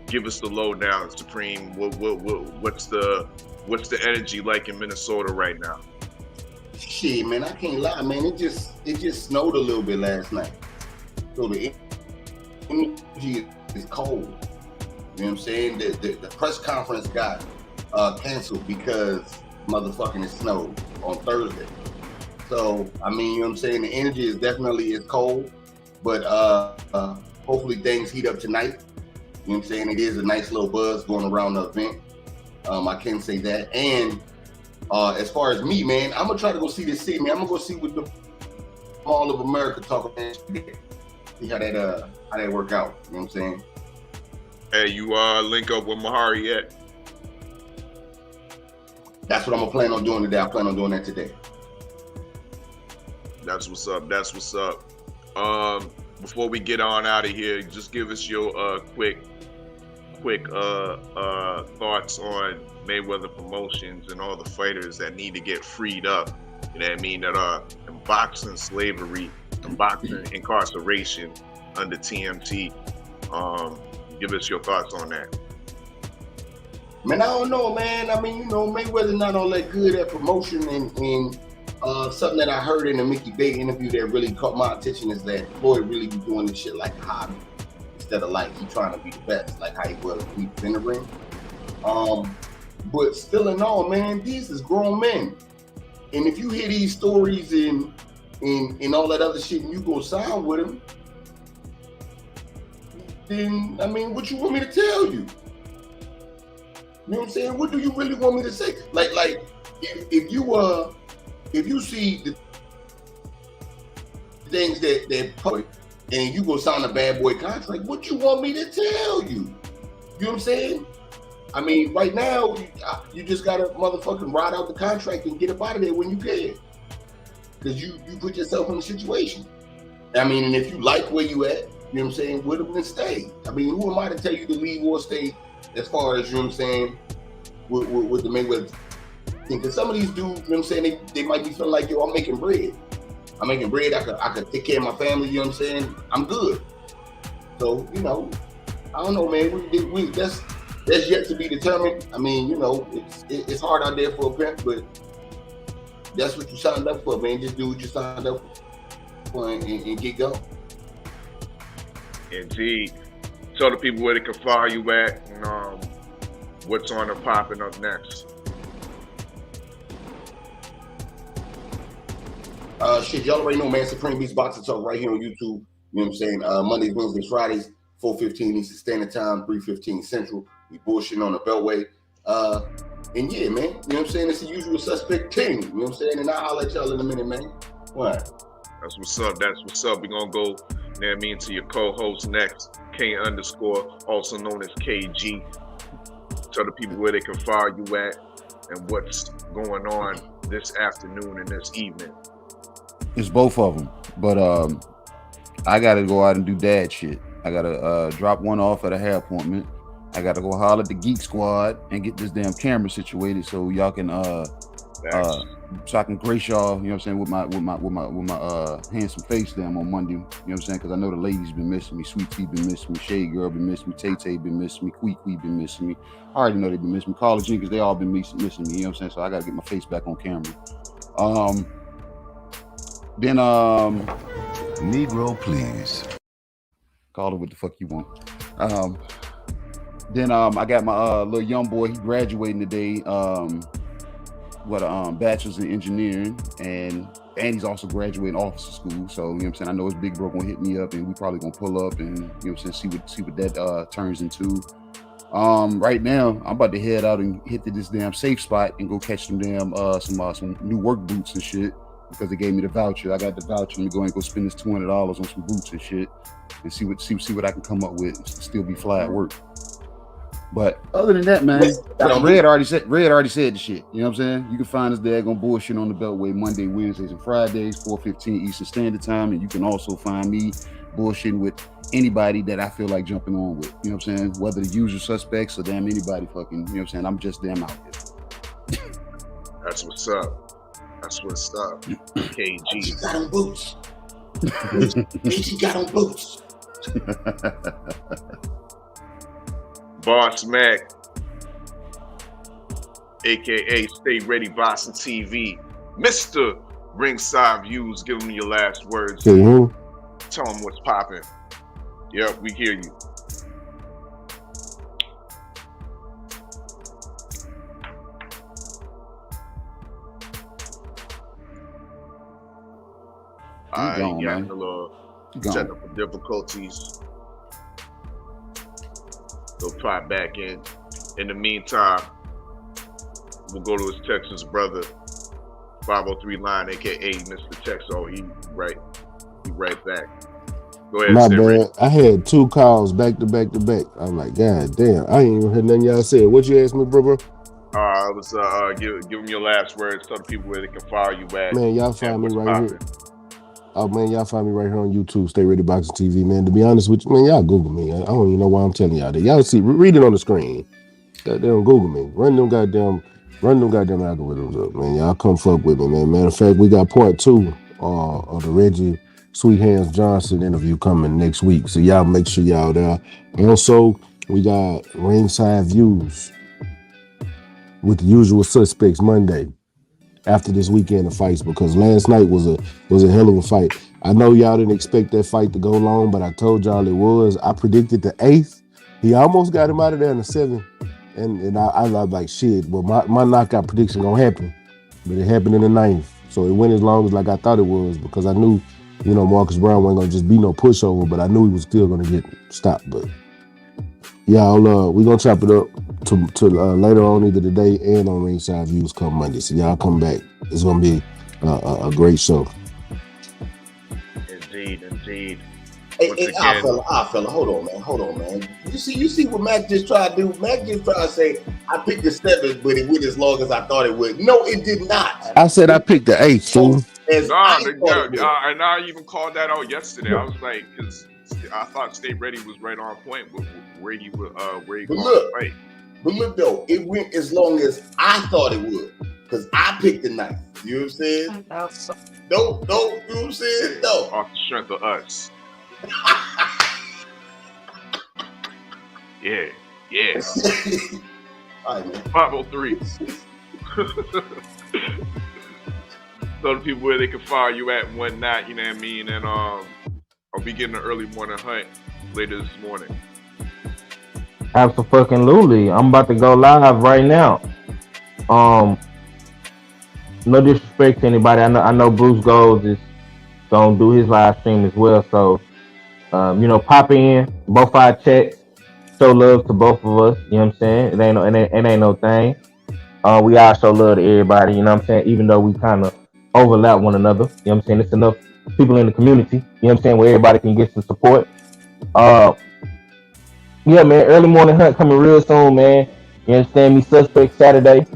Give us the lowdown, Supreme. What's the energy like in Minnesota right now? Shit, man, I can't lie, man. It just snowed a little bit last night, so the energy is cold. You know what I'm saying? The press conference got canceled because motherfucking it snowed on Thursday. So I mean, you know what I'm saying? The energy is definitely cold, but hopefully things heat up tonight. You know what I'm saying? It is a nice little buzz going around the event. I can say that. And as far as me, man, I'm gonna try to go see this city, man. I'm gonna go see what the Mall of America talk about. See how that work out. You know what I'm saying? Hey, you link up with Mahari yet? That's what I'm gonna plan on doing today. I plan on doing that today. That's what's up. That's what's up. Before we get on out of here, just give us your quick thoughts on Mayweather Promotions and all the fighters that need to get freed up. You know what I mean? That are in boxing slavery, in boxing incarceration under TMT. Give us your thoughts on that. Man, I don't know, man. I mean, you know, Mayweather not all that good at promotion, and something that I heard in the Mickey Bay interview that really caught my attention is that Floyd really be doing this shit like a hobby instead of like he trying to be the best, like how he was when he was in the ring. But still in all, man, these is grown men, and if you hear these stories and all that other shit, and you go sign with them, then I mean, what you want me to tell you? You know what I'm saying? What do you really want me to say? Like if you see the things that public and you go sign a bad boy contract, what you want me to tell you? You know what I'm saying? I mean, right now you just gotta motherfucking ride out the contract and get up out of there when you can, because you put yourself in a situation. I mean, and if you like where you at, you know what I'm saying, with them, then stay. I mean, who am I to tell you to leave or stay? As far as, you know what I'm saying, with the Mayweather thing. Because some of these dudes, you know what I'm saying, they might be feeling like, yo, I'm making bread. I could take care of my family, you know what I'm saying? I'm good. So, you know, I don't know, man. That's yet to be determined. I mean, you know, it's hard out there for a pimp, but that's what you signed up for, man. Just do what you signed up for and get going. Indeed. Tell the people where they can follow you at and what's on and popping up next. Shit, y'all already know, man. Supreme Beast Boxing Talk right here on YouTube. You know what I'm saying? Mondays, Wednesdays, Fridays, 4:15 Eastern Standard Time, 3:15 Central. We bullshitting on the Beltway. And yeah, man. You know what I'm saying? It's the usual suspect team. You know what I'm saying? And I'll let y'all in a minute, man. What? That's what's up. That's what's up. We're gonna go, you know what I mean, to your co-host next, K_, also known as KG. Tell the people where they can follow you at and what's going on this afternoon and this evening. It's both of them, but I gotta go out and do dad shit. I gotta drop one off at a hair appointment. I gotta go holler at the Geek Squad and get this damn camera situated so y'all can so I can grace y'all, you know what I'm saying, with my handsome face damn on Monday, you know what I'm saying, because I know the ladies been missing me, Sweet Tea been missing me, Shade Girl been missing me, Tay Tay been missing me, Quee been missing me. I already know they been missing me. Carla Jenkins, they all been missing me, you know what I'm saying, so I gotta get my face back on camera. Then Negro, please. Call it what the fuck you want. Then I got my little young boy, he graduating today. Bachelor's in engineering, and he's also graduating officer school. So, you know what I'm saying, I know his big bro gonna hit me up and we probably gonna pull up and, you know what I'm saying, see what that turns into. Right now I'm about to head out and hit to this damn safe spot and go catch some damn some new work boots and shit, because they gave me the voucher. I got the voucher. Let me go and go spend this $200 on some boots and shit and see what I can come up with and still be fly at work. But other than that, man, Got on Red already said the shit. You know what I'm saying? You can find us daggone bullshit on the Beltway Monday, Wednesdays, and Fridays, 4:15 Eastern Standard Time. And you can also find me bullshitting with anybody that I feel like jumping on with. You know what I'm saying? Whether the usual suspects or damn anybody fucking, you know what I'm saying? I'm just damn out here. That's what's up. That's what's up. KG. He got on boots. He got on boots. Boss Mac, aka Stay Ready Boxing TV, Mr. Ringside Views, give them your last words. Can you hear me? Tell them what's popping. Yep, we hear you. I gone, got man. a little Gone. technical difficulties. He'll try back in. In the meantime, we'll go to his Texas brother, 503 line, aka Mr. Texo. He right back. Go ahead, My Stay bad. Ready. I had 2 calls back to back to back. I'm like, God damn, I ain't even heard nothing y'all said. What you asked me, bro? I was give them your last words. Tell the people where they can follow you at. Man, y'all find me right here. Oh man, y'all find me right here on YouTube, Stay Ready Boxing TV, man. To be honest with you, man, y'all Google me. I don't even know why I'm telling y'all that. Y'all see, read it on the screen. Goddamn Google me. Run them goddamn algorithms up, man. Y'all come fuck with me, man. Matter of fact, we got part 2 of the Reggie Sweet Hands Johnson interview coming next week. So y'all make sure y'all there. Also, we got Ringside Views with the usual suspects Monday after this weekend of fights, because last night was a hell of a fight. I know y'all didn't expect that fight to go long, but I told y'all it was. I predicted the 8th. He almost got him out of there in the 7th. And I was like, shit, well, my knockout prediction gonna happen. But it happened in the 9th. So it went as long as like I thought it was, because I knew, Marcus Brown wasn't gonna just be no pushover, but I knew he was still gonna get stopped. But y'all, we gonna chop it up to later on, either today and on Ringside Views come Monday. So y'all come back. It's gonna be a great show. Indeed. Hey, Oddfella, hold on, man. You see what Mac just tried to do? Mac just tried to say, I picked the 7th, but it went as long as I thought it would. No, it did not. I said I picked the 8th, fool. And I even called that out yesterday. I was like, because I thought Stay Ready was right on point with where he was going to fight. But look though, it went as long as I thought it would, because I picked the 9th. You know what I'm saying? No, you know what I'm saying? No. Off the strength of us. Yeah. All right, man. 503. Tell the people where they can follow you at and whatnot, you know what I mean? And I'll be getting an early morning hunt later this morning. Absolutely. I'm about to go live right now. No disrespect to anybody. I know Bruce Golds is gonna do his live stream as well. So pop in, both our checks, show love to both of us. You know what I'm saying? It ain't no thing. We all show love to everybody. You know what I'm saying? Even though we kind of overlap one another. You know what I'm saying? It's enough people in the community. You know what I'm saying? Where everybody can get some support. Yeah, man. Early morning hunt coming real soon, man. You understand me? Suspect Saturday.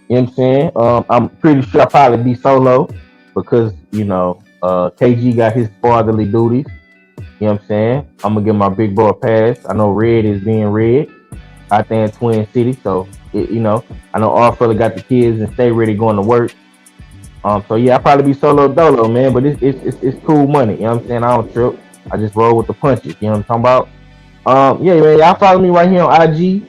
You know what I'm saying? I'm pretty sure I'll probably be solo because KG got his fatherly duties. You know what I'm saying? I'm gonna give my big bro a pass. I know Red is being Red out there in Twin City, so I know Oddfella got the kids and Stay Ready going to work. So yeah, I'll probably be solo dolo, man. But it's cool money. You know what I'm saying? I don't trip. I just roll with the punches. You know what I'm talking about? Yeah, man. Y'all follow me right here on IG,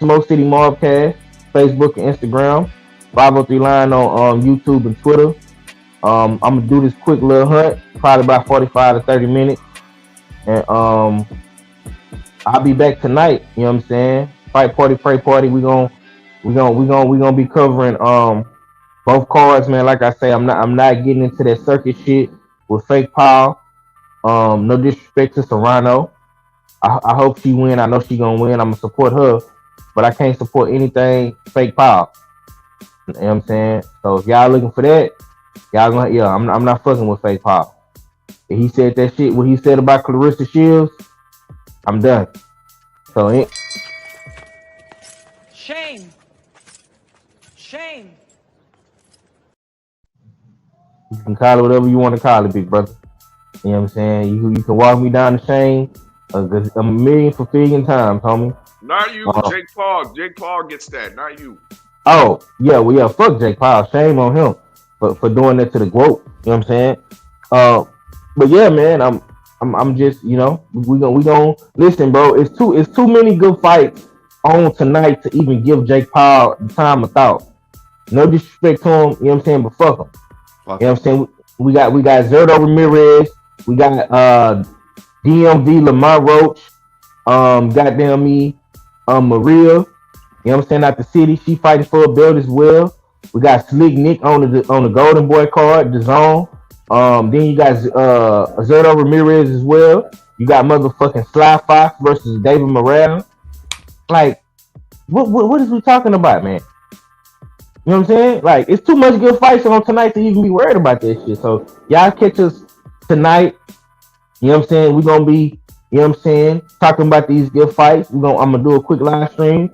Smoke City Mobcast, Facebook and Instagram, 503 Line on YouTube and Twitter. I'm gonna do this quick little hunt, probably about 45 to 30 minutes. And I'll be back tonight. You know what I'm saying? Fight party, pray party. We gonna be covering both cards, man. Like I say, I'm not getting into that circuit shit with Fake Paul. No disrespect to Serrano. I hope she win. I know she gonna win. I'm gonna support her, but I can't support anything Fake Paul. You know what I'm saying? So if y'all looking for that, y'all gonna I'm not fucking with Fake Paul. If he said that shit, what he said about Clarissa Shields, I'm done. So Shame. Shame. You can call it whatever you want to call it, big brother. You know what I'm saying? You can walk me down the shame a million fulfilling times, homie. Not you, Jake Paul. Jake Paul gets that, not you. Oh, yeah, well, yeah, fuck Jake Paul. Shame on him for doing that to the GOAT. You know what I'm saying? But yeah, man, I'm just, we gonna listen, bro. It's too many good fights on tonight to even give Jake Paul the time of thought. No disrespect to him, you know what I'm saying, but fuck him. You know what I'm saying? We got Zerto Ramirez, we got DMV Lamar Roach, goddamn me, Maria. You know what I'm saying? Out the city, she fighting for a belt as well. We got Slick Nick on the Golden Boy card, the zone. Then you got Zerto Ramirez as well. You got motherfucking Sly Fox versus David Morrell. Like, what is we talking about, man? You know what I'm saying? Like, it's too much good fights on tonight to even be worried about this shit. So y'all catch us tonight. You know what I'm saying? We're gonna be, you know what I'm saying, talking about these good fights. I'm gonna do a quick live stream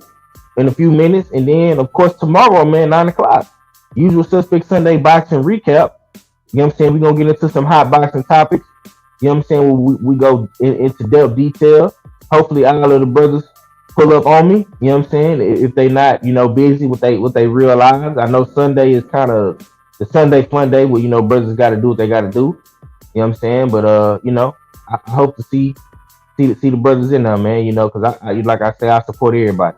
in a few minutes, and then of course tomorrow, man, 9:00, Usual Suspect Sunday boxing recap. You know what I'm saying? We're gonna get into some hot boxing topics. You know what I'm saying? We go into depth detail. Hopefully all of the brothers pull up on me. You know what I'm saying? If they not, busy with they real lives. I know Sunday is kind of the Sunday fun day where brothers got to do what they got to do. You know what I'm saying? But I hope to see the brothers in there, man. Because I like I say, I support everybody.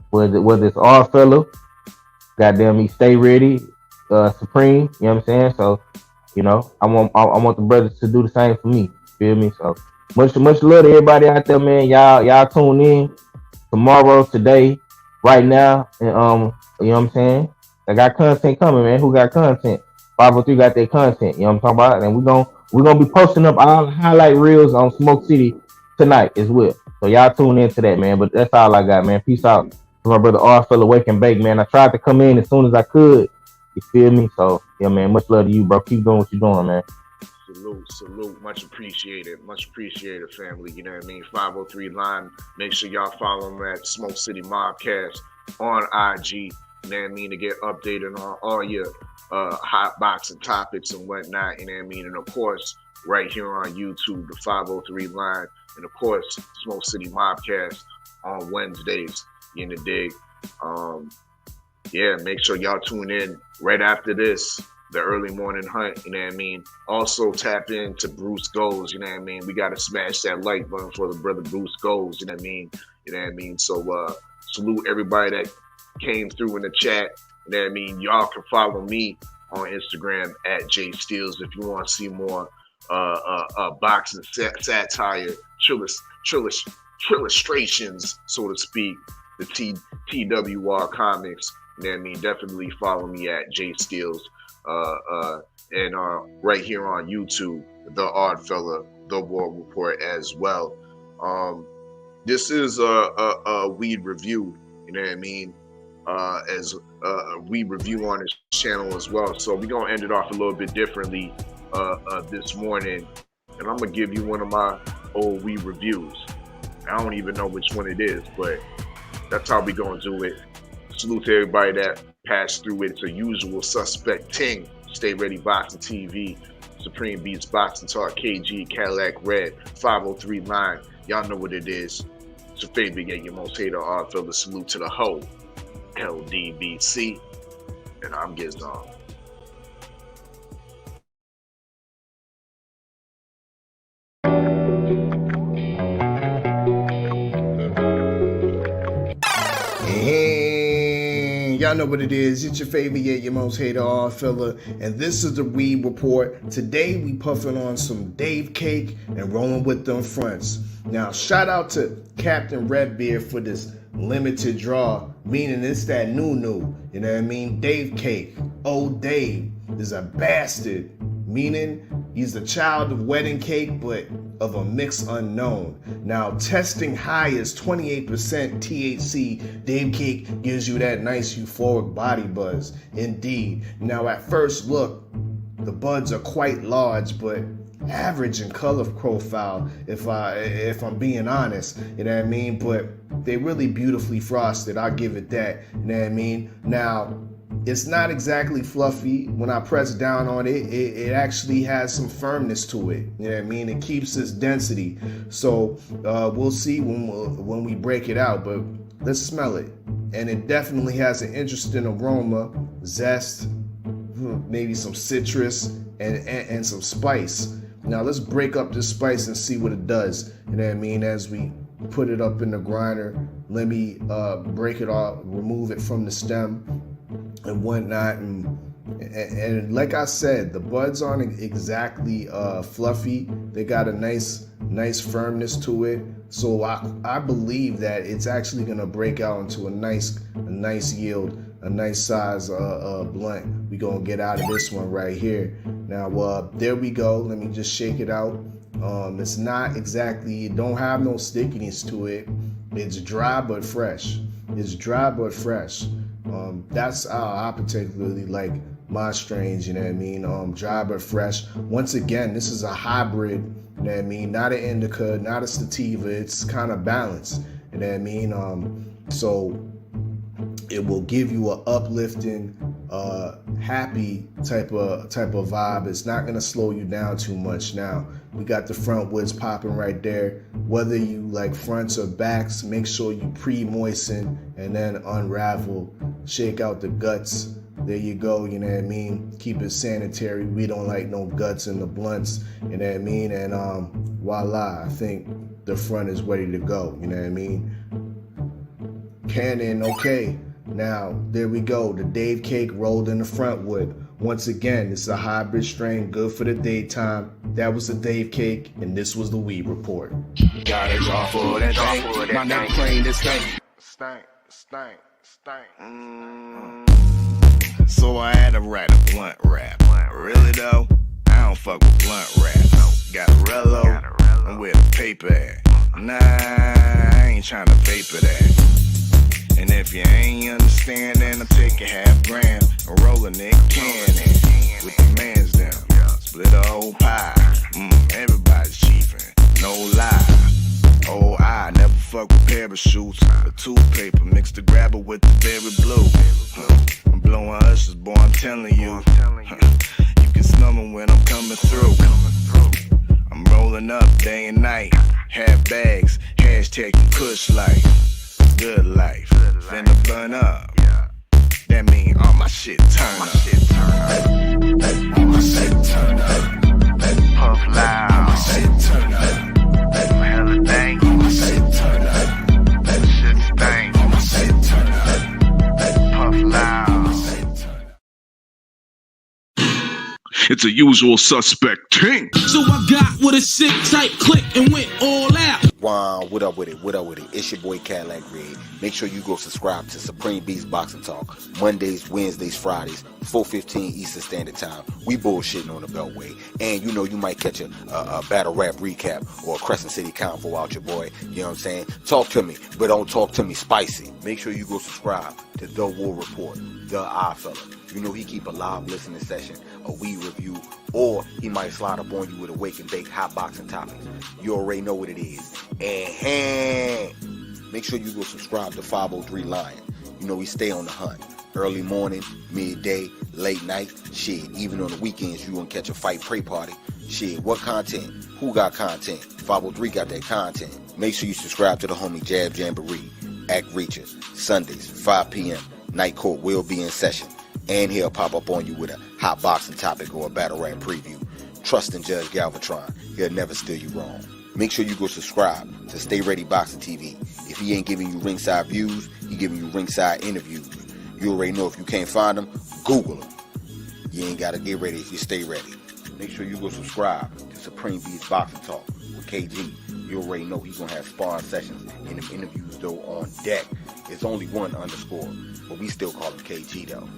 Whether it's Oddfella, goddamn me, Stay Ready, Supreme. You know what I'm saying? So, I want the brothers to do the same for me. Feel me? So much love to everybody out there, man. Y'all tune in tomorrow, today, right now, and you know what I'm saying? I got content coming, man. Who got content? 503 got their content. You know what I'm talking about? And we're gonna be posting up all the highlight reels on Smoke City tonight as well. So y'all tune into that, man. But that's all I got, man. Peace out to my brother Oddfella Wake and Bake, man. I tried to come in as soon as I could. You feel me? So yeah, man. Much love to you, bro. Keep doing what you're doing, man. Salute. Much appreciated, family. You know what I mean? 503 line. Make sure y'all follow them at Smoke City Mobcast on IG. You know what I mean? To get updated on all your hot boxing topics and whatnot. You know what I mean? And of course, right here on YouTube, the 503 line, and of course, Smoke City Mobcast on Wednesdays. In the dig. Make sure y'all tune in right after this. The early morning hunt, you know what I mean? Also tap into Bruce Goes, you know what I mean? We gotta smash that like button for the brother Bruce Goes, you know what I mean? You know what I mean? So salute everybody that came through in the chat. You know what I mean? Y'all can follow me on Instagram at JSteels if you want to see more boxing satire, illustrations, so to speak, the TWR comics. You know what I mean? Definitely follow me at JSteels. And right here on YouTube, the Oddfella, the War Report as well. This is a weed review, you know what I mean? As a weed review on his channel as well. So we're gonna end it off a little bit differently this morning, and I'm gonna give you one of my old weed reviews. I don't even know which one it is, but that's how we gonna do it. Salute to everybody that passed through it. To Usual Suspect Ting, Stay Ready Boxing TV, Supreme Beats Boxing Talk, KG, Cadillac Red, 503 line. Y'all know what it is. It's your favorite, yet your most hated Oddfella. Salute to the whole LDBC, and I'm Gizon. Y'all know what it is. It's your favorite, yet your most hated Oddfella, and this is the Weed Report. Today we puffing on some Dave Cake and rolling with them fronts. Now shout out to Captain Redbeard for this limited draw, meaning it's that new, you know what I mean? Dave Cake, old Dave, is a bastard, meaning he's the child of wedding cake, but of a mix unknown. Now, testing high is 28% THC. Dave Cake gives you that nice euphoric body buzz. Indeed. Now, at first look, the buds are quite large, but average in color profile, if I'm being honest, you know what I mean? But they really beautifully frosted, I'll give it that, you know what I mean? Now, it's not exactly fluffy. When I press down on it, it actually has some firmness to it, you know what I mean? It keeps its density. So we'll see when we break it out, but let's smell it. And it definitely has an interesting aroma, zest, maybe some citrus, and some spice. Now let's break up this spice and see what it does. You know what I mean? As we put it up in the grinder, let me break it off, remove it from the stem and whatnot. And like I said, the buds aren't exactly fluffy. They got a nice firmness to it. So I believe that it's actually gonna break out into a nice yield, a nice size blunt. We gonna get out of this one right here. Now there we go. Let me just shake it out. It's not exactly, it don't have no stickiness to it. It's dry but fresh. It's dry but fresh. That's how I particularly like my strains, you know what I mean? Dry but fresh. Once again, this is a hybrid, you know what I mean? Not an indica, not a sativa. It's kind of balanced, you know what I mean? So it will give you a uplifting, happy type of vibe. It's not gonna slow you down too much. Now we got the front woods popping right there. Whether you like fronts or backs, make sure you pre-moisten and then unravel, shake out the guts. There you go, you know what I mean? Keep it sanitary. We don't like no guts in the blunts, you know what I mean? And voila, I think the front is ready to go, you know what I mean? Cannon, okay. Now, there we go. The Dave Cake rolled in the front wood. Once again, it's a hybrid strain, good for the daytime. That was the Dave Cake, and this was the Weed Report. Got a jar for that thing. My neck playing this thing. Stank. So I had to write a blunt rap. Really though, I don't fuck with blunt rap. Got a Rello, and where the paper at? Nah, I ain't tryna vapor that. And if you ain't understanding, I'll take a half gram and roll a Nick Cannon with the mans down. Split a whole pie. Everybody's chiefin', no lie. Oh, I never fuck with parachutes or toothpaper. Mix the grabber with the berry blue. I'm blowing ushes, boy, I'm telling you. You can smell me when I'm coming through. I'm rolling up day and night. Half bags, hashtag kush life. Good life, finna burn up. That mean all my shit turn up. All my shit turn up. Puff loud. All my shit turn up. I'm hella dank. All my shit turn up. Shit stank. All my shit turn up. Puff loud. It's a usual suspect ting. So I got with a sick tight click and went all out. Wow, what up with it? It's your boy Cadillac Red. Make sure you go subscribe to Supreme Beast Boxing Talk. Mondays, Wednesdays, Fridays, 4:15 Eastern Standard Time. We bullshitting on the Beltway. And you know you might catch a battle rap recap or a Crescent City convo out your boy. You know what I'm saying? Talk to me, but don't talk to me spicy. Make sure you go subscribe to The War Report, The Oddfella. You know he keep a live listening session, a weed review, or he might slide up on you with a wake and bake hot boxing topics. You already know what it is. And make sure you go subscribe to 503 Lion. You know we stay on the hunt. Early morning, midday, late night. Shit, even on the weekends you gonna catch a fight pray party. Shit, what content? Who got content? 503 got that content. Make sure you subscribe to the homie Jab Jamboree. Act Reacher. Sundays, 5 p.m. Night Court will be in session. And he'll pop up on you with a hot boxing topic or a battle rap preview. Trust in Judge Galvatron. He'll never steer you wrong. Make sure you go subscribe to Stay Ready Boxing TV. If he ain't giving you ringside views, he giving you ringside interviews. You already know if you can't find him, Google him. You ain't got to get ready if you stay ready. Make sure you go subscribe to Supreme Beast Boxing Talk with KG. You already know he's going to have sparring sessions and them interviews, though, on deck. It's only one underscore, but we still call him KG, though.